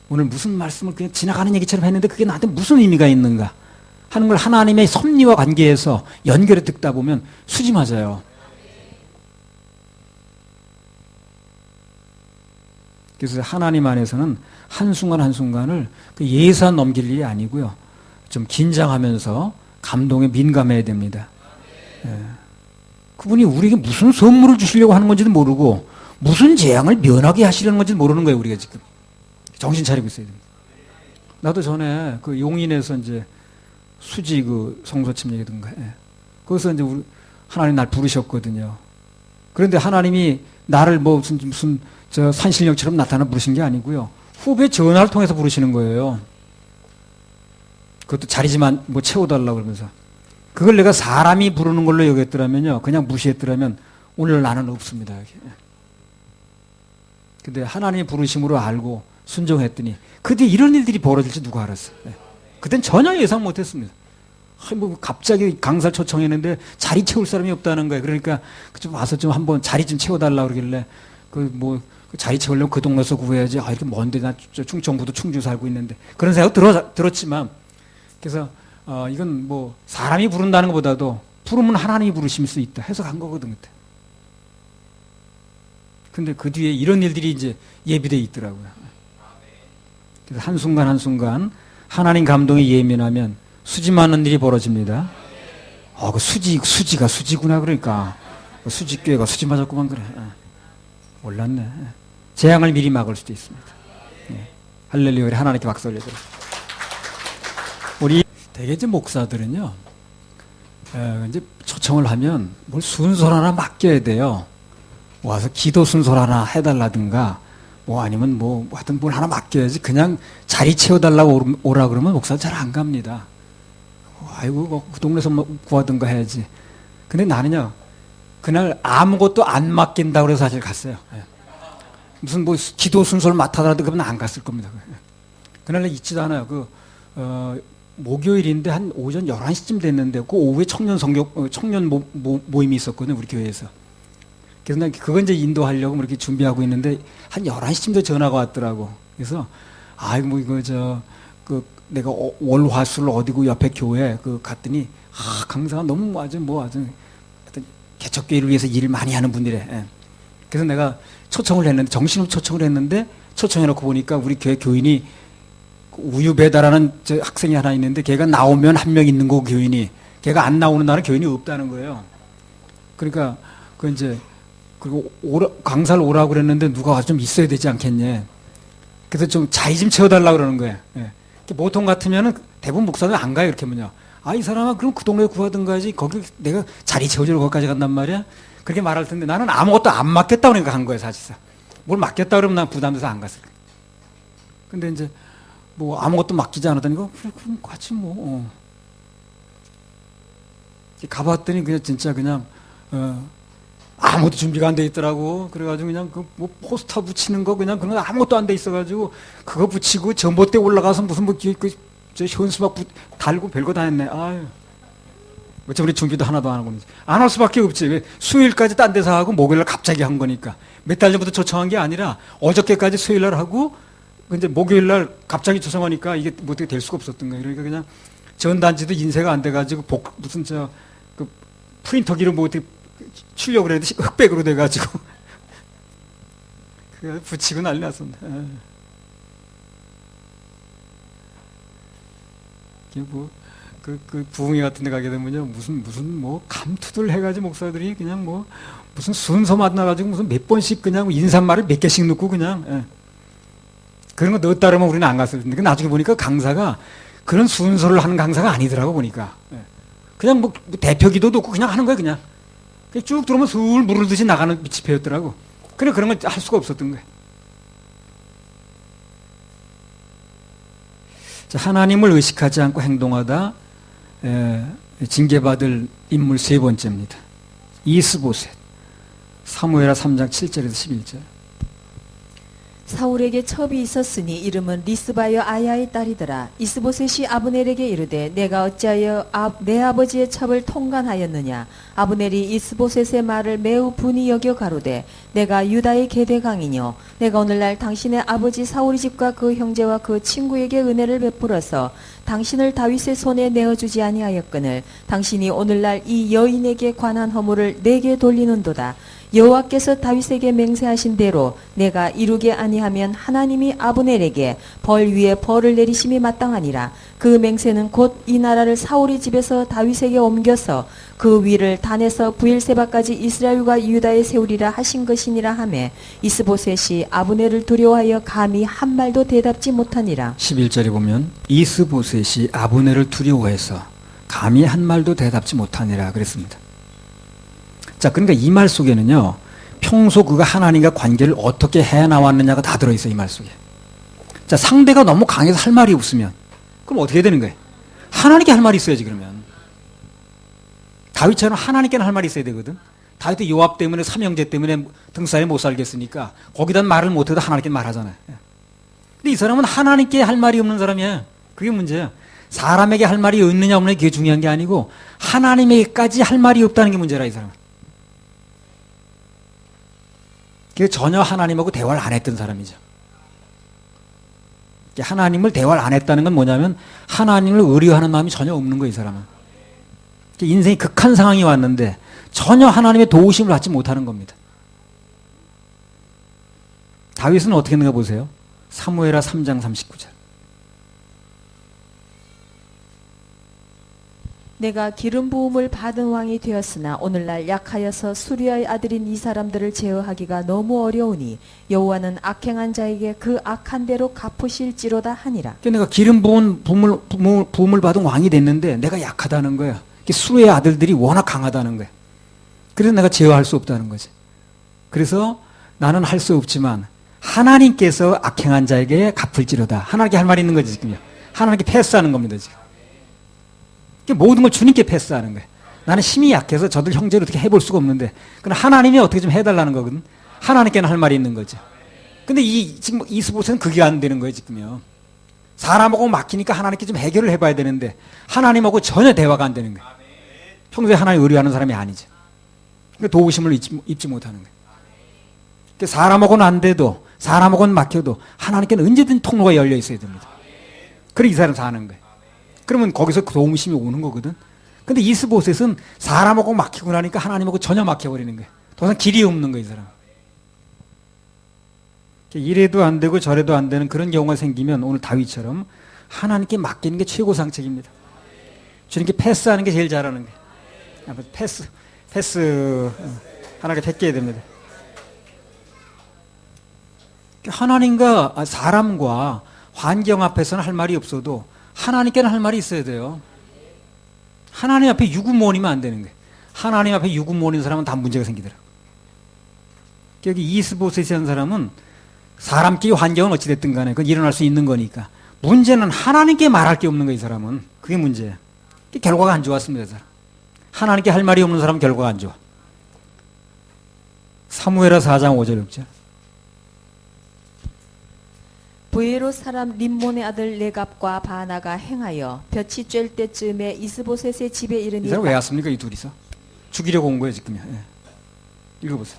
오늘 무슨 말씀을 그냥 지나가는 얘기처럼 했는데 그게 나한테 무슨 의미가 있는가 하는 걸 하나님의 섭리와 관계에서 연결해 듣다 보면 수지 맞아요. 그래서 하나님 안에서는 한순간 한순간을 예산 넘길 일이 아니고요. 좀 긴장하면서 감동에 민감해야 됩니다. 예. 그분이 우리에게 무슨 선물을 주시려고 하는 건지도 모르고 무슨 재앙을 면하게 하시려는 건지도 모르는 거예요. 우리가 지금. 정신 차리고 있어야 됩니다. 나도 전에 그 용인에서 이제 수지 그 성소침 얘기든가. 예. 거기서 이제 하나님 날 부르셨거든요. 그런데 하나님이 나를 뭐 무슨 저 산신령처럼 나타나 부르신 게 아니고요. 후배 전화를 통해서 부르시는 거예요. 그것도 자리지만 뭐 채워달라고 그러면서. 그걸 내가 사람이 부르는 걸로 여겼더라면요. 그냥 무시했더라면 오늘 나는 없습니다. 근데 하나님의 부르심으로 알고 순종했더니 그 뒤에 이런 일들이 벌어질지 누가 알았어요. 그땐 전혀 예상 못했습니다. 뭐 갑자기 강사를 초청했는데 자리 채울 사람이 없다는 거예요. 그러니까 좀 와서 좀 한번 자리 좀 채워달라 그러길래 그 자리 채우려면 그 동네에서 구해야지. 아, 이렇게 먼데 나 충청부도 충주 살고 있는데 그런 생각 들었지만 그래서 이건 뭐 사람이 부른다는 것보다도 부르면 하나님이 부르실 수 있다 해석한 거거든 그때. 근데 그 뒤에 이런 일들이 이제 예비되어 있더라고요. 그래서 한순간 한순간 하나님 감동에 예민하면 수지 많은 일이 벌어집니다. 그 수지가 수지구나 그러니까 수지교회가 수지 맞았구만 그래. 몰랐네. 재앙을 미리 막을 수도 있습니다. 할렐루야. 하나님께 박수 올려드려. 우리 대개 이제 목사들은요, 이제 초청을 하면 뭘 순서를 하나 맡겨야 돼요. 와서 기도 순서를 하나 해달라든가, 뭐 아니면 뭐 하여튼 뭘 하나 맡겨야지. 그냥 자리 채워달라고 오라 그러면 목사는 잘 안 갑니다. 아이고, 그 동네에서 뭐 구하든가 해야지. 근데 나는요, 그날 아무것도 안 맡긴다고 그래서 사실 갔어요. 무슨 뭐 기도 순서를 맡아달라도 그러면 안 갔을 겁니다. 그날 잊지도 않아요. 목요일인데 한 오전 11시쯤 됐는데 그 오후에 청년 모임이 있었거든요. 우리 교회에서. 그래서 난 그건 이제 인도하려고 이렇게 준비하고 있는데 한 11시쯤 전화가 왔더라고. 그래서 아이고 이거 내가 월화수를 어디고 옆에 교회 갔더니 강사가 너무 아주 하여튼 개척교회를 위해서 일을 많이 하는 분이래. 그래서 내가 초청을 했는데 정신없이 초청을 했는데 초청해놓고 보니까 우리 교회 교인이 우유 배달하는 저 학생이 하나 있는데 걔가 나오면 한 명 있는 거 교인이 걔가 안 나오는 날은 교인이 없다는 거예요. 그러니까 그리고 강사를 오라고 그랬는데 누가 와서 좀 있어야 되지 않겠냐. 그래서 좀 자리 좀 채워달라 그러는 거예요. 보통 같으면은 대부분 목사들 안 가요. 이렇게 하면요. 이 사람아 그럼 그 동네에 구하든가 하지. 거기 내가 자리 채워주러 거기까지 간단 말이야. 그렇게 말할 텐데 나는 아무것도 안 맡겠다 그러니까 간 거예요. 사실상. 뭘 맡겠다 그러면 난 부담돼서 안 갔을 거예요. 근데 이제 뭐 아무것도 맡기지 않았다니까 그래 그럼 같이 가봤더니 그냥 진짜 그냥 아무것도 준비가 안 돼 있더라고. 그래가지고 그냥 뭐 포스터 붙이는 거 그냥 그런 거 아무것도 안 돼 있어가지고 그거 붙이고 전봇대 올라가서 무슨 저 현수막 달고 별거 다 했네. 아유. 어차피 우리 준비도 하나도 안 하고 안 할 수밖에 없지. 왜 수요일까지 딴 데서 하고 목요일날 갑자기 한 거니까. 몇 달 전부터 초청한 게 아니라 어저께까지 수요일날 하고 근데 목요일날 갑자기 초청하니까 이게 뭐 어떻게 될 수가 없었던 거예요. 그러니까 그냥 전단지도 인쇄가 안 돼가지고 무슨 프린터기로 뭐 어떻게 출력을 했는데 흑백으로 돼가지고 그래 붙이고 난리 났습니다. 이게 그 부흥회 같은 데 가게 되면요 무슨 뭐 감투들 해가지고 목사들이 그냥 뭐 무슨 순서 만나가지고 무슨 몇 번씩 그냥 인사말을 몇 개씩 넣고 그냥 그런 거 넣었다 그러면 우리는 안 갔을 텐데 나중에 보니까 강사가 그런 순서를 하는 강사가 아니더라고 보니까 그냥 뭐 대표 기도도 없고 그냥 하는 거야 그냥 쭉 들어오면 술 무르듯이 나가는 빛이 배웠더라고. 그래 그런 걸 할 수가 없었던 거야. 자, 하나님을 의식하지 않고 행동하다 징계받을 인물 세 번째입니다. 이스보셋. 사무엘하 3장 7절에서 11절. 사울에게 첩이 있었으니 이름은 리스바여 아야의 딸이더라. 이스보셋이 아브넬에게 이르되 내가 어찌하여 내 아버지의 첩을 통간하였느냐. 아브넬이 이스보셋의 말을 매우 분이 여겨 가로되 내가 유다의 계대강이뇨. 내가 오늘날 당신의 아버지 사울의 집과 그 형제와 그 친구에게 은혜를 베풀어서 당신을 다윗의 손에 내어주지 아니하였거늘 당신이 오늘날 이 여인에게 관한 허물을 내게 돌리는도다. 여호와께서 다윗에게 맹세하신 대로 내가 이루게 아니하면 하나님이 아브넬에게 벌 위에 벌을 내리심이 마땅하니라. 그 맹세는 곧 이 나라를 사울의 집에서 다윗에게 옮겨서 그 위를 단에서 부엘세바까지 이스라엘과 유다에 세우리라 하신 것이니라 하매 이스보셋이 아브넬을 두려워하여 감히 한 말도 대답지 못하니라. 11절에 보면 이스보셋이 아브넬을 두려워해서 감히 한 말도 대답지 못하니라 그랬습니다. 자, 그러니까 이 말 속에는요, 평소 그가 하나님과 관계를 어떻게 해나왔느냐가 다 들어있어요, 이 말 속에. 자, 상대가 너무 강해서 할 말이 없으면, 그럼 어떻게 되는 거예요? 하나님께 할 말이 있어야지 그러면. 다윗처럼 하나님께는 할 말이 있어야 되거든. 다윗도 요압 때문에 삼형제 때문에 등산에 못 살겠으니까 거기다 말을 못해도 하나님께 말하잖아요. 근데 이 사람은 하나님께 할 말이 없는 사람이야. 그게 문제야. 사람에게 할 말이 있느냐 없느냐 그게 중요한 게 아니고 하나님에게까지 할 말이 없다는 게 문제라 이 사람은. 그게 전혀 하나님하고 대화를 안 했던 사람이죠. 하나님을 대화를 안 했다는 건 뭐냐면 하나님을 의뢰하는 마음이 전혀 없는 거예요 이 사람은. 인생이 극한 상황이 왔는데 전혀 하나님의 도우심을 받지 못하는 겁니다. 다윗은 어떻게 했는가 보세요. 사무엘하 3장 39절. 내가 기름 부음을 받은 왕이 되었으나 오늘날 약하여서 수리아의 아들인 이 사람들을 제어하기가 너무 어려우니 여호와는 악행한 자에게 그 악한 대로 갚으실지로다 하니라. 내가 기름 부음을 받은 왕이 됐는데 내가 약하다는 거야. 수리아의 아들들이 워낙 강하다는 거야. 그래서 내가 제어할 수 없다는 거지. 그래서 나는 할 수 없지만 하나님께서 악행한 자에게 갚을지로다. 하나님께 할 말이 있는 거지 지금요. 하나님께 패스하는 겁니다 지금. 모든 걸 주님께 패스하는 거예요. 나는 힘이 약해서 저들 형제를 어떻게 해볼 수가 없는데 그럼 하나님이 어떻게 좀 해달라는 거거든. 하나님께는 할 말이 있는 거죠. 근데 지금 이스보셋은 그게 안 되는 거예요 지금요. 사람하고 막히니까 하나님께 좀 해결을 해봐야 되는데 하나님하고 전혀 대화가 안 되는 거예요. 평소에 하나님 의뢰하는 사람이 아니죠. 그러니까 도우심을 입지 못하는 거예요. 그러니까 사람하고는 안 돼도 사람하고는 막혀도 하나님께는 언제든 통로가 열려 있어야 됩니다. 그래 이 사람 사는 거예요. 그러면 거기서 도움심이 오는 거거든. 근데 이스보셋은 사람하고 막히고 나니까 하나님하고 전혀 막혀버리는 거예요. 더 이상 길이 없는 거예요 이 사람. 이래도 안 되고 저래도 안 되는 그런 경우가 생기면 오늘 다윗처럼 하나님께 맡기는 게 최고 상책입니다. 주님께 패스하는 게 제일 잘하는 거예요. 패스 하나님께 베껴야 됩니다. 하나님과 사람과 환경 앞에서는 할 말이 없어도 하나님께는 할 말이 있어야 돼요. 하나님 앞에 유구무원이면 안 되는 거예요. 하나님 앞에 유구무원인 사람은 다 문제가 생기더라고요. 여기 이스보셋이라는 사람은 사람끼리 환경은 어찌됐든 간에 그건 일어날 수 있는 거니까 문제는 하나님께 말할 게 없는 거예요 이 사람은. 그게 문제예요. 결과가 안 좋았습니다 이 사람. 하나님께 할 말이 없는 사람은 결과가 안 좋아. 사무엘하 4장 5절 6절. 부에롯 사람 림몬의 아들 레갑과 바나가 행하여 볕이 쬐을 때쯤에 이스보셋의 집에 이르니. 이 사람 왜 왔습니까 이 둘이서? 죽이려고 온 거예요 지금요. 예. 읽어보세요.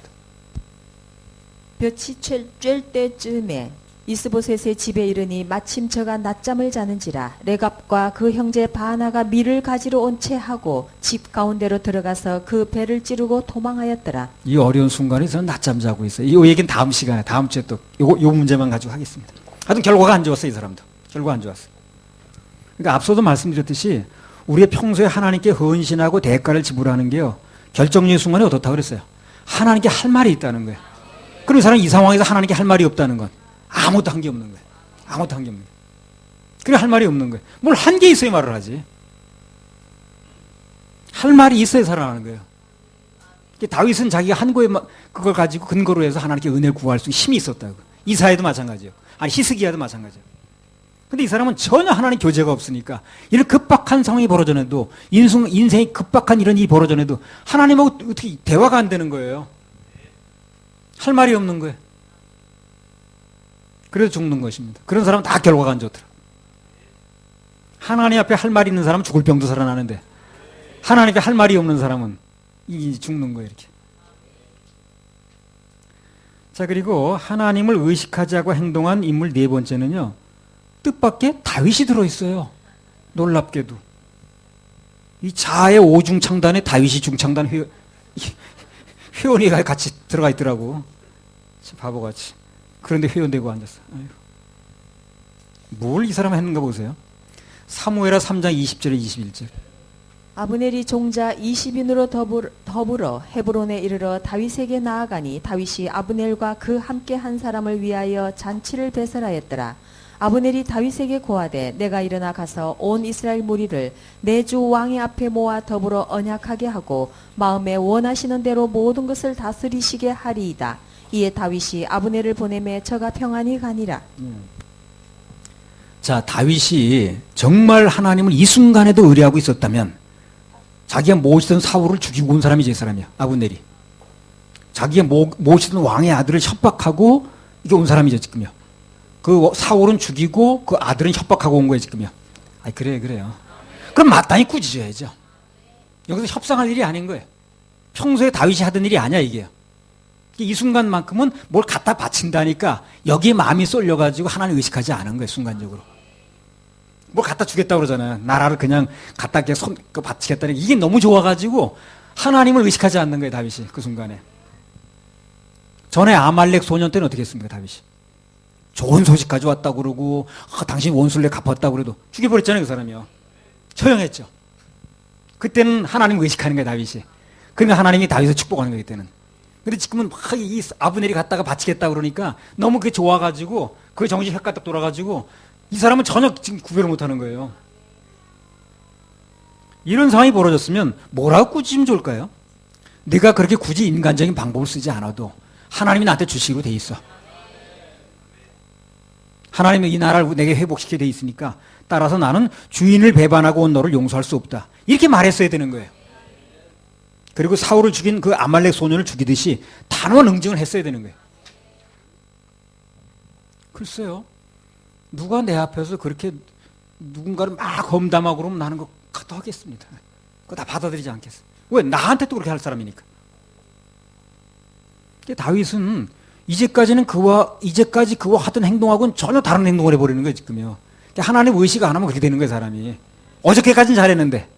볕이 쬐을 때쯤에 이스보셋의 집에 이르니 마침 저가 낮잠을 자는지라. 레갑과 그 형제 바나가 밀을 가지러 온 채 하고 집 가운데로 들어가서 그 배를 찌르고 도망하였더라. 이 어려운 순간에 저는 낮잠 자고 있어요. 이 얘기는 다음 시간에 다음 주에 또 요 문제만 가지고 하겠습니다. 하여튼 결과가 안 좋았어요 이 사람도. 결과 안 좋았어요. 그러니까 앞서도 말씀드렸듯이 우리의 평소에 하나님께 헌신하고 대가를 지불하는 게요 결정적인 순간에 어떻다고 그랬어요. 하나님께 할 말이 있다는 거예요. 그럼 이 사람은 이 상황에서 하나님께 할 말이 없다는 건 아무것도 한 게 없는 거예요. 아무것도 한 게 없는 거예요. 그래 할 말이 없는 거예요. 뭘 한 게 있어야 말을 하지. 할 말이 있어야 살아나는 거예요. 다윗은 자기가 한 거에 그걸 가지고 근거로 해서 하나님께 은혜를 구할 수 힘이 있었다고. 이사야도 마찬가지예요. 아니 히스기야도 마찬가지예요. 근데 이 사람은 전혀 하나님 교제가 없으니까 이런 급박한 상황이 벌어져도 인생이 급박한 이런 일이 벌어져도 하나님하고 어떻게 대화가 안 되는 거예요. 할 말이 없는 거예요. 그래서 죽는 것입니다. 그런 사람은 다 결과가 안 좋더라. 하나님 앞에 할 말이 있는 사람은 죽을 병도 살아나는데 하나님 앞에 할 말이 없는 사람은 죽는 거예요. 이렇게. 자, 그리고 하나님을 의식하지 않고 행동한 인물 네 번째는요. 뜻밖의 다윗이 들어있어요. 놀랍게도. 이 자아의 오중창단에 다윗이 중창단 회원이가 같이 들어가 있더라고. 바보같이. 그런데 회원되고 앉았어. 뭘 이 사람 했는가 보세요. 사무엘하 3장 20절에 21절. 아브넬이 종자 20인으로 더불어 헤브론에 이르러 다윗에게 나아가니 다윗이 아브넬과 그 함께 한 사람을 위하여 잔치를 배설하였더라. 아브넬이 다윗에게 고하되 내가 일어나 가서 온 이스라엘 무리를 내 주 왕의 앞에 모아 더불어 언약하게 하고 마음에 원하시는 대로 모든 것을 다스리시게 하리이다. 이에 다윗이 아브넬을 보내매 저가 평안히 가니라. 자, 다윗이 정말 하나님을 이 순간에도 의뢰하고 있었다면 자기가 모시던 사울을 죽이고 온 사람이 제 사람이야. 아브넬이. 자기가 모시던 왕의 아들을 협박하고 이게 온 사람이죠, 지금요. 그 사울은 죽이고 그 아들은 협박하고 온 거예요, 지금요. 아, 그래요. 그럼 마땅히 꾸짖어야죠. 여기서 협상할 일이 아닌 거예요. 평소에 다윗이 하던 일이 아니야, 이게요. 이 순간만큼은 뭘 갖다 바친다니까 여기에 마음이 쏠려가지고 하나님 의식하지 않은 거예요, 순간적으로. 뭘 갖다 주겠다고 그러잖아요. 나라를 그냥 갖다 바치겠다니. 이게 너무 좋아가지고 하나님을 의식하지 않는 거예요, 다윗이. 그 순간에. 전에 아말렉 소년 때는 어떻게 했습니까, 다윗이? 좋은 소식 가져왔다고 그러고, 당신 원수를 내가 갚았다고 그래도 죽여버렸잖아요, 그 사람이요. 처형했죠. 그때는 하나님을 의식하는 거예요, 다윗이. 그러니까 하나님이 다윗을 축복하는 거예요, 그때는. 근데 지금은 막 이 아브넬이 갖다가 바치겠다고 그러니까 너무 그게 좋아가지고, 그 정신이 헷가닥 돌아가지고, 이 사람은 전혀 지금 구별을 못 하는 거예요. 이런 상황이 벌어졌으면 뭐라고 꾸짖으면 좋을까요? 내가 그렇게 굳이 인간적인 방법을 쓰지 않아도 하나님이 나한테 주시기로 돼 있어. 하나님이 이 나라를 내게 회복시키게 돼 있으니까 따라서 나는 주인을 배반하고 온 너를 용서할 수 없다. 이렇게 말했어야 되는 거예요. 그리고 사울을 죽인 그 아말렉 소년을 죽이듯이 단호한 응징을 했어야 되는 거예요. 글쎄요. 누가 내 앞에서 그렇게 누군가를 막 험담하고 그러면 나는 그것도 하겠습니다. 그거 다 받아들이지 않겠어요. 왜? 나한테 또 그렇게 할 사람이니까. 다윗은 이제까지 그와 하던 행동하고는 전혀 다른 행동을 해버리는 거예요, 지금요. 하나님 의식 안 하면 그렇게 되는 거예요, 사람이. 어저께까지는 잘했는데.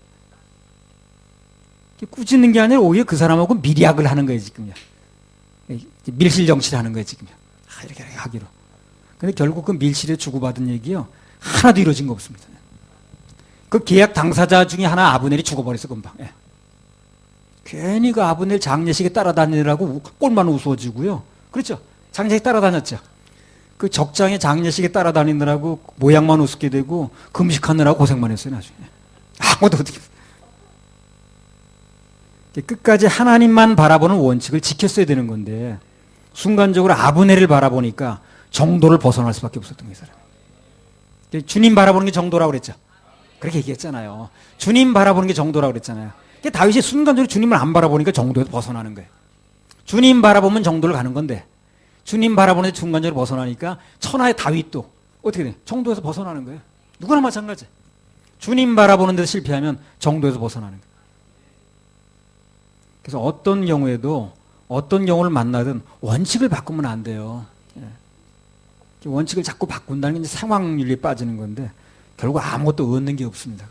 꾸짖는 게 아니라 오히려 그 사람하고 밀약을 하는 거예요, 지금요. 밀실 정치를 하는 거예요, 지금요. 이렇게 하기로. 근데 결국 그 밀실에 주고받은 얘기요. 하나도 이루어진 거 없습니다. 그 계약 당사자 중에 하나 아브넬이 죽어버렸어, 금방. 예. 괜히 그 아브넬 장례식에 따라다니느라고 꼴만 우스워지고요. 그렇죠? 장례식에 따라다녔죠. 그 적장의 장례식에 따라다니느라고 모양만 우습게 되고 금식하느라고 고생만 했어요, 나중에. 아무도 어떻게. 끝까지 하나님만 바라보는 원칙을 지켰어야 되는 건데 순간적으로 아브넬을 바라보니까 정도를 벗어날 수밖에 없었던 거예요, 사람. 주님 바라보는 게 정도라고 그랬죠. 그렇게 얘기했잖아요. 주님 바라보는 게 정도라고 그랬잖아요. 다윗이 순간적으로 주님을 안 바라보니까 정도에서 벗어나는 거예요. 주님 바라보면 정도를 가는 건데 주님 바라보는 데 순간적으로 벗어나니까 천하의 다윗도 어떻게 돼? 정도에서 벗어나는 거예요. 누구나 마찬가지. 주님 바라보는 데서 실패하면 정도에서 벗어나는 거예요. 그래서 어떤 경우에도 어떤 경우를 만나든 원칙을 바꾸면 안 돼요. 원칙을 자꾸 바꾼다는 게 상황윤리에 빠지는 건데 결국 아무것도 얻는 게 없습니다.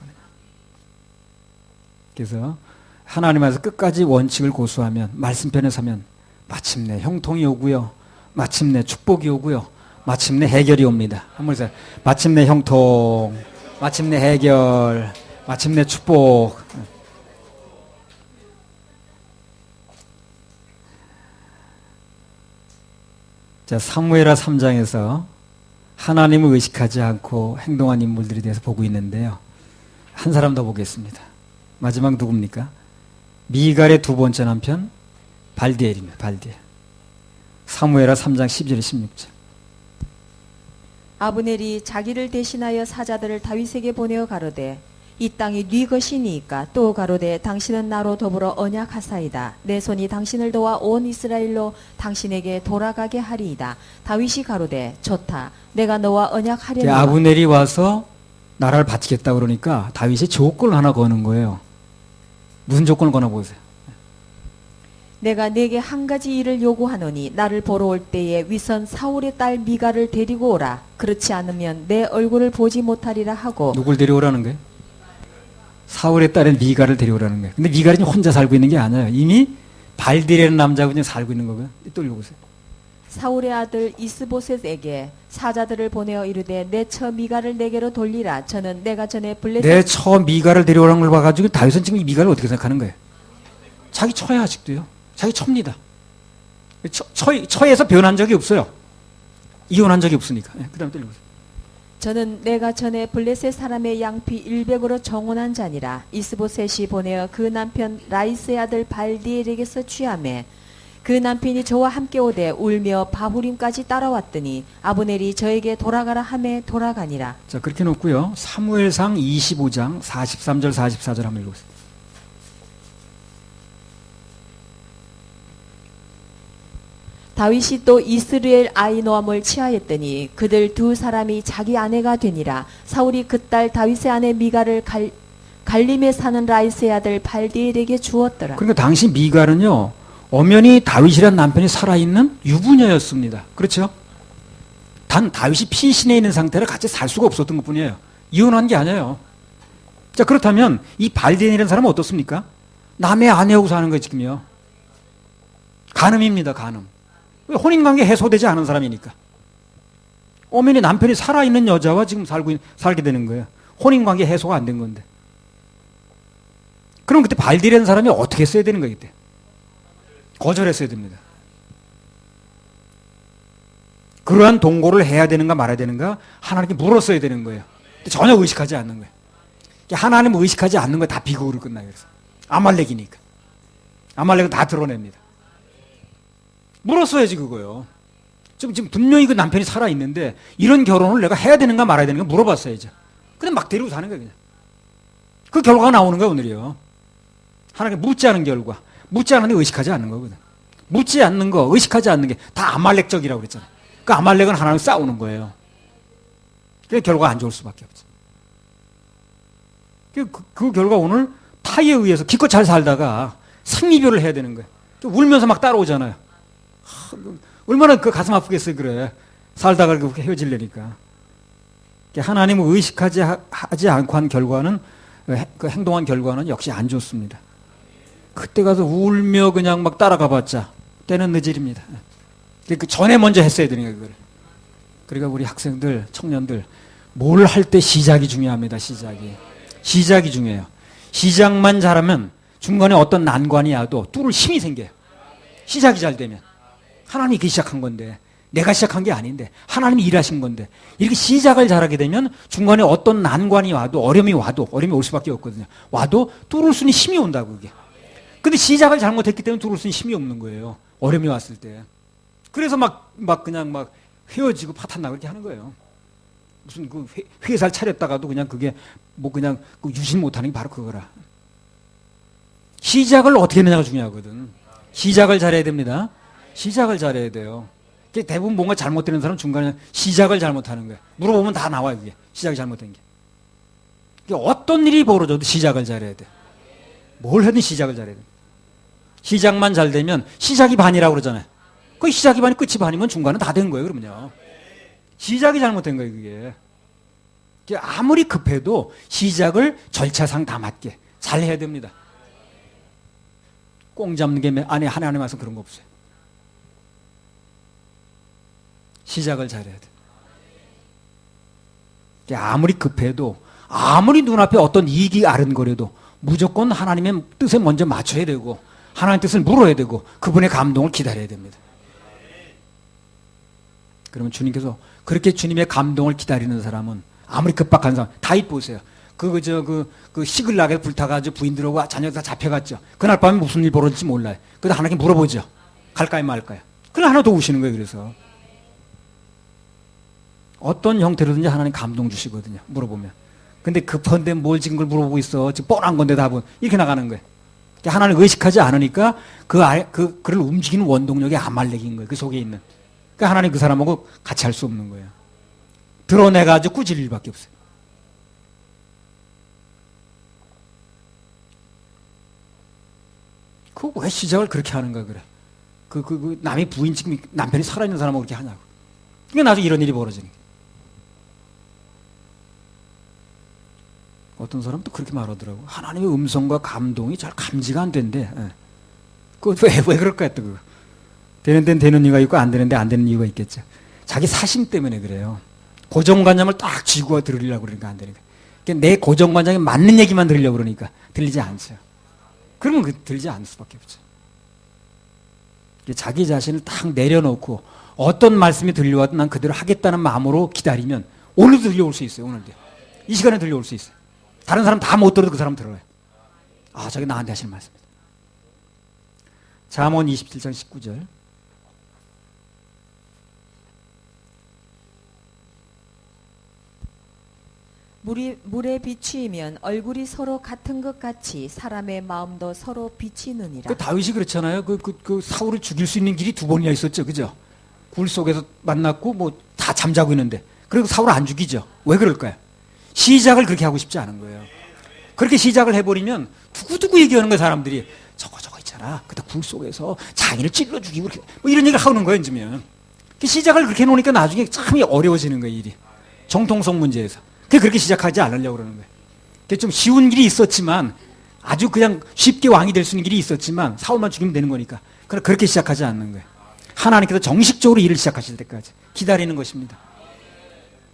그래서 하나님 앞에서 끝까지 원칙을 고수하면 말씀편에 서면 마침내 형통이 오고요. 마침내 축복이 오고요. 마침내 해결이 옵니다. 한번 해서 마침내 형통, 마침내 해결, 마침내 축복. 자, 사무엘하 3장에서 하나님을 의식하지 않고 행동한 인물들에 대해서 보고 있는데요. 한 사람 더 보겠습니다. 마지막 누굽니까? 미갈의 두 번째 남편 발디엘입니다. 발디엘. 사무엘하 3장 12절 16절. 아브넬이 자기를 대신하여 사자들을 다윗에게 보내어 가로되 이 땅이 네 것이니까 또 가로되 당신은 나로 더불어 언약하사이다. 내 손이 당신을 도와 온 이스라엘로 당신에게 돌아가게 하리이다. 다윗이 가로되 좋다. 내가 너와 언약하려니와. 아브넬이 와서 나라를 바치겠다 그러니까 다윗이 조건을 하나 거는 거예요. 무슨 조건을 거나 보세요. 내가 네게 한 가지 일을 요구하노니 나를 보러 올 때에 위선 사울의 딸 미갈을 데리고 오라. 그렇지 않으면 내 얼굴을 보지 못하리라 하고. 누굴 데려오라는 거예요? 사울의 딸인 미갈을 데려오라는 거예요. 근데 미갈이 혼자 살고 있는 게 아니에요. 이미 발디엘이라는 남자가 그냥 살고 있는 거고요. 또 읽어보세요. 사울의 아들 이스보셋에게 사자들을 보내어 이르되 내 처 미갈을 내게로 돌리라. 저는 내가 전에 블레셋 내 처 미갈을 데려오라는 걸 봐가지고 다윗은 지금 이 미갈을 어떻게 생각하는 거예요? 자기 처야 아직도요. 자기 처입니다. 처에서 변한 적이 없어요. 이혼한 적이 없으니까. 그 다음에 또 읽어보세요. 저는 내가 전에 블레셋 사람의 양피 100으로 정혼한 자니라. 이스보셋이 보내어 그 남편 라이스의 아들 발디엘에게서 취하매 그 남편이 저와 함께 오되 울며 바후림까지 따라왔더니 아브넬이 저에게 돌아가라 하매 돌아가니라. 자, 그렇게 놓고요. 사무엘상 25장 43절 44절 한번 읽어보세요. 다윗이 또 이스라엘 아히노암을 취하였더니 그들 두 사람이 자기 아내가 되니라. 사울이 그 딸 다윗의 아내 미갈을 갈림에 사는 라이스의 아들 발디엘에게 주었더라. 그러니까 당시 미갈은요, 엄연히 다윗이란 남편이 살아있는 유부녀였습니다. 그렇죠? 단 다윗이 피신해 있는 상태라 같이 살 수가 없었던 것뿐이에요. 이혼한 게 아니에요. 자, 그렇다면 이 발디엘이라는 사람은 어떻습니까? 남의 아내하고 사는 거예요, 지금요. 간음입니다, 간음. 혼인관계 해소되지 않은 사람이니까. 엄연히 남편이 살아있는 여자와 지금 살게 되는 거예요. 혼인관계 해소가 안 된 건데. 그럼 그때 발디엘이라는 사람이 어떻게 했어야 되는 거예요, 그때? 거절했어야 됩니다. 그러한 동거를 해야 되는가 말아야 되는가 하나님께 물었어야 되는 거예요. 근데 전혀 의식하지 않는 거예요. 하나님 의식하지 않는 거예요. 다 비극으로 끝나요. 그래서 아말렉이니까. 아말렉은 다 드러냅니다. 물었어야지 그거요. 지금 분명히 그 남편이 살아있는데 이런 결혼을 내가 해야 되는가 말아야 되는가 물어봤어야죠. 근데 막 데리고 사는 거예요. 그냥. 그 결과가 나오는 거예요, 오늘이요. 하나님께 묻지 않은 결과. 묻지 않는데 의식하지 않는 거거든. 묻지 않는 거, 의식하지 않는 게 다 아말렉적이라고 그랬잖아요. 그 아말렉은 하나님 싸우는 거예요. 그래서 결과가 안 좋을 수밖에 없죠. 그 결과 오늘 타이에 의해서 기껏 잘 살다가 생리별을 해야 되는 거예요. 울면서 막 따라오잖아요. 얼마나 그 가슴 아프겠어요, 그래. 살다가 그렇게 헤어지려니까. 하나님을 의식하지 않고 한 결과는, 그 행동한 결과는 역시 안 좋습니다. 그때 가서 울며 그냥 막 따라가 봤자 때는 늦으립니다. 그 전에 먼저 했어야 되는 거예요, 그걸. 그러니까 우리 학생들, 청년들, 뭘 할 때 시작이 중요합니다, 시작이 중요해요. 시작만 잘하면 중간에 어떤 난관이 와도 뚫을 힘이 생겨요. 시작이 잘 되면. 하나님이 이렇게 시작한 건데, 내가 시작한 게 아닌데, 하나님이 일하신 건데, 이렇게 시작을 잘하게 되면 중간에 어떤 난관이 와도, 어려움이 올 수밖에 없거든요. 와도 뚫을 수 있는 힘이 온다고, 그게. 근데 시작을 잘못했기 때문에 뚫을 수 있는 힘이 없는 거예요. 어려움이 왔을 때. 그래서 그냥 헤어지고 파탄나고 이렇게 하는 거예요. 무슨 그 회사를 차렸다가도 그냥 그게 그냥 유신 못하는 게 바로 그거라. 시작을 어떻게 했느냐가 중요하거든. 시작을 잘해야 됩니다. 시작을 잘해야 돼요. 대부분 뭔가 잘못되는 사람은 중간에 시작을 잘못하는 거예요. 물어보면 다 나와요, 그게. 시작이 잘못된 게. 어떤 일이 벌어져도 시작을 잘해야 돼. 뭘 하든 시작을 잘해야 돼. 시작만 잘 되면 시작이 반이라고 그러잖아요. 그 시작이 반이 끝이 반이면 중간은 다 된 거예요, 그러면요. 시작이 잘못된 거예요, 그게. 아무리 급해도 시작을 절차상 다 맞게 잘 해야 됩니다. 꽁 잡는 게 하나님 와서 그런 거 없어요. 시작을 잘해야 돼. 아무리 급해도, 아무리 눈앞에 어떤 이익이 아른거려도 무조건 하나님의 뜻에 먼저 맞춰야 되고, 하나님의 뜻을 물어야 되고, 그분의 감동을 기다려야 됩니다. 그러면 주님께서 그렇게 주님의 감동을 기다리는 사람은 아무리 급박한 사람, 다윗 보세요. 그 시글락에 불타가지고 부인들하고 자녀들 다 잡혀갔죠. 그날 밤에 무슨 일 벌어질지 몰라요. 그래서 하나님께 물어보죠. 갈까요, 말까요? 그날 하나 더 우시는 거예요, 그래서. 어떤 형태로든지 하나님 감동 주시거든요, 물어보면. 근데 급한데 뭘 지금 걸 물어보고 있어. 지금 뻔한 건데 답은. 이렇게 나가는 거예요. 하나님 의식하지 않으니까 그를 움직이는 원동력이 아말렉인 거예요, 그 속에 있는. 그러니까 하나님 그 사람하고 같이 할 수 없는 거예요. 드러내가지고 꾸질 일밖에 없어요. 왜 시작을 그렇게 하는가, 그래. 남의 부인 지금 남편이 살아있는 사람하고 그렇게 하냐고. 그러니까 나중에 이런 일이 벌어지는 거예요. 어떤 사람도 그렇게 말하더라고. 하나님의 음성과 감동이 잘 감지가 안 된대. 왜 그럴까요, 또 그거. 되는 데는 되는 이유가 있고, 안 되는 데 안 되는 이유가 있겠죠. 자기 사심 때문에 그래요. 고정관념을 딱 쥐고 들으려고 그러니까 안 되니까. 내 고정관념에 맞는 얘기만 들으려고 그러니까 들리지 않죠. 그러면 들리지 않을 수밖에 없죠. 자기 자신을 딱 내려놓고 어떤 말씀이 들려와도 난 그대로 하겠다는 마음으로 기다리면 오늘도 들려올 수 있어요. 오늘도. 이 시간에 들려올 수 있어요. 다른 사람 다 못 들어도 그 사람 들어요. 아, 저게 나한테 하시는 말씀이다. 잠언 27장 19절. 물에 비추이면 얼굴이 서로 같은 것 같이 사람의 마음도 서로 비치느니라. 그 다윗이 그렇잖아요. 그 사울을 죽일 수 있는 길이 두 번이나 있었죠. 그죠? 굴 속에서 만났고 뭐 다 잠자고 있는데. 그리고 사울을 안 죽이죠. 왜 그럴까요? 시작을 그렇게 하고 싶지 않은 거예요. 그렇게 시작을 해버리면 두고두고 얘기하는 거예요. 사람들이. 저거 있잖아. 그때 굴 속에서 자기를 찔러 죽이고 이렇게 뭐 이런 얘기를 하는 거예요. 이제면. 시작을 그렇게 해놓으니까 나중에 참 어려워지는 거예요. 일이. 정통성 문제에서. 그렇게 시작하지 않으려고 그러는 거예요. 좀 쉬운 길이 있었지만 아주 그냥 쉽게 왕이 될 수 있는 길이 있었지만 사울만 죽이면 되는 거니까 그렇게 시작하지 않는 거예요. 하나님께서 정식적으로 일을 시작하실 때까지 기다리는 것입니다.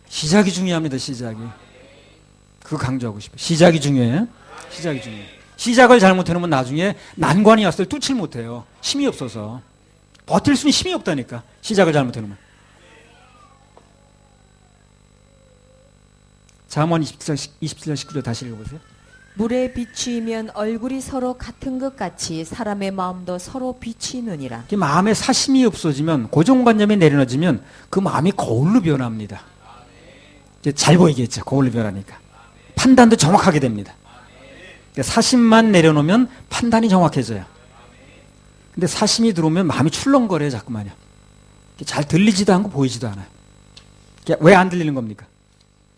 시작이 중요합니다. 시작이. 그거 강조하고 싶어요. 시작이 중요해요. 시작이 중요해요. 시작을 잘못해놓으면 나중에 난관이 왔을 때 뚫질 못해요. 힘이 없어서. 버틸 수는 힘이 없다니까. 시작을 잘못해놓으면. 잠언 27장 19절 다시 읽어보세요. 물에 비추이면 얼굴이 서로 같은 것 같이 사람의 마음도 서로 비치느니라. 마음에 사심이 없어지면 고정관념이 내려놓지면 그 마음이 거울로 변합니다. 이제 잘 보이겠죠. 거울로 변하니까. 판단도 정확하게 됩니다. 사심만 내려놓으면 판단이 정확해져요. 근데 사심이 들어오면 마음이 출렁거려요. 자꾸만요. 잘 들리지도 않고 보이지도 않아요. 왜 안 들리는 겁니까?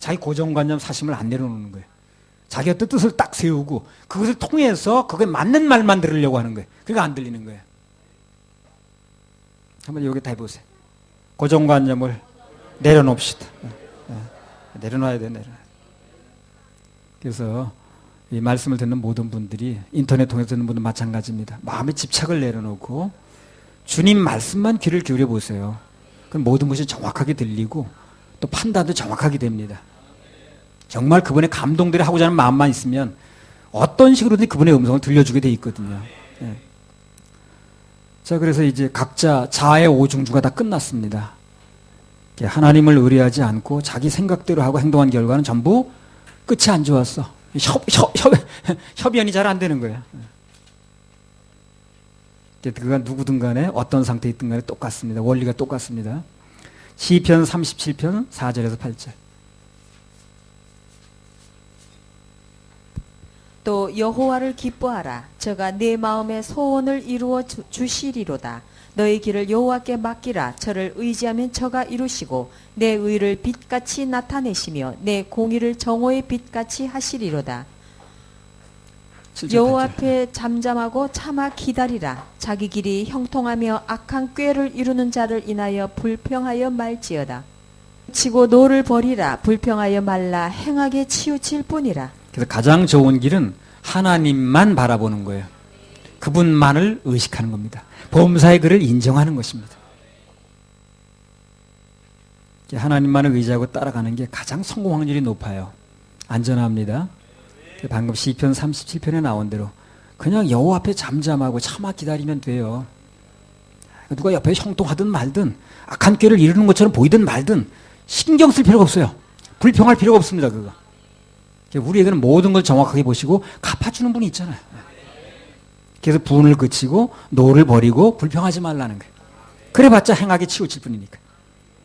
자기 고정관념 사심을 안 내려놓는 거예요. 자기가 뜻을 딱 세우고 그것을 통해서 그게 맞는 말만 들으려고 하는 거예요. 그게 안 들리는 거예요. 한번 여기 다 해보세요. 고정관념을 내려놓읍시다. 내려놔야 돼요. 내려놔야 돼요. 그래서 이 말씀을 듣는 모든 분들이 인터넷 통해서 듣는 분들 마찬가지입니다. 마음의 집착을 내려놓고 주님 말씀만 귀를 기울여 보세요. 그럼 모든 것이 정확하게 들리고 또 판단도 정확하게 됩니다. 정말 그분의 감동들이 하고자 하는 마음만 있으면 어떤 식으로든 그분의 음성을 들려주게 돼 있거든요. 네. 자, 그래서 이제 각자 자아의 오중주가 다 끝났습니다. 하나님을 의뢰하지 않고 자기 생각대로 하고 행동한 결과는 전부 끝이 안 좋았어. 협연이 잘 안 되는 거예요. 그가 누구든 간에 어떤 상태에 있든 간에 똑같습니다. 원리가 똑같습니다. 시편 37편 4절에서 8절. 또 여호와를 기뻐하라. 저가 내 마음의 소원을 이루어 주시리로다. 너의 길을 여호와께 맡기라. 저를 의지하면 저가 이루시고 내 의를 빛같이 나타내시며 내 공의를 정오의 빛같이 하시리로다. 여호와 앞에 잠잠하고 참아 기다리라. 자기 길이 형통하며 악한 꾀를 이루는 자를 인하여 불평하여 말지어다. 치고 노를 버리라. 불평하여 말라. 행하게 치우칠 뿐이라. 그래서 가장 좋은 길은 하나님만 바라보는 거예요. 그분만을 의식하는 겁니다. 범사의 그를 인정하는 것입니다. 하나님만을 의지하고 따라가는 게 가장 성공 확률이 높아요. 안전합니다. 방금 시편 37편에 나온 대로 그냥 여호와 앞에 잠잠하고 참아 기다리면 돼요. 누가 옆에 형통하든 말든 악한 꾀를 이루는 것처럼 보이든 말든 신경 쓸 필요가 없어요. 불평할 필요가 없습니다. 그거. 우리에게는 모든 걸 정확하게 보시고 갚아주는 분이 있잖아요. 그래서 분을 그치고 노를 버리고 불평하지 말라는 거예요. 그래봤자 행하게 치우칠 뿐이니까.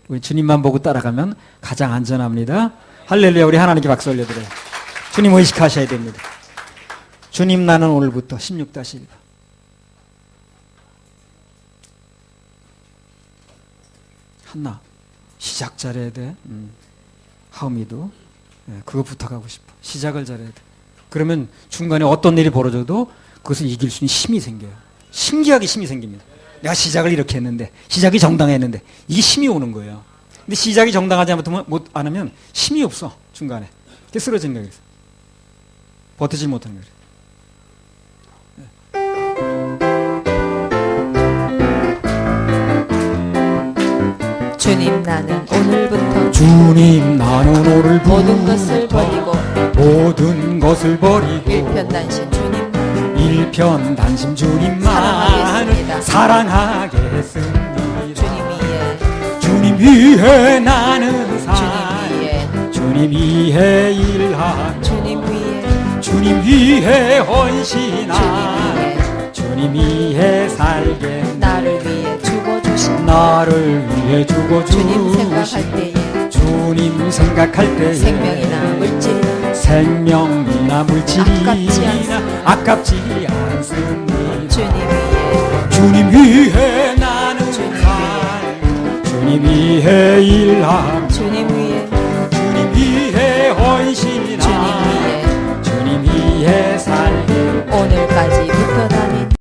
우리 주님만 보고 따라가면 가장 안전합니다. 할렐루야. 우리 하나님께 박수 올려드려요. 주님 의식하셔야 됩니다. 주님 나는 오늘부터 16-1번 한나 시작 잘해야 돼. 하음이도 그거 부탁하고 싶어. 시작을 잘해야 돼. 그러면 중간에 어떤 일이 벌어져도 그것을 이길 수 있는 힘이 생겨요. 신기하게 힘이 생깁니다. 내가 시작을 이렇게 했는데 시작이 정당했는데 이게 힘이 오는 거예요. 근데 시작이 정당하지 않으면 힘이 없어. 중간에. 그게 쓰러지는 거예요. 버티지 못하는 거예요. 주님 나는 오늘부터 주님 나는 오늘부터 모든 것을 버리고 모든 것을 버리고 일편단심 주님만 일편단심 주님만을 사랑하겠습니다. 주님 위해 나는 살 주님 위해 일하며 주님 위해 헌신하 주님 주님 위해 살겠네. 나를 위해 죽어주신 나를 위해 죽어주신 주님 생각할 때에 주님 생각할 때에 생명이나 물질이나 생명이나 물질이나 아깝지 않습니다. 아깝지 않습니다. 주님 위해 주님 위해 나는 주님 살고 주님 위해 일하며 주님 위해 주님 위해 헌신하며 주님 위해 주님 위해 살게 오늘까지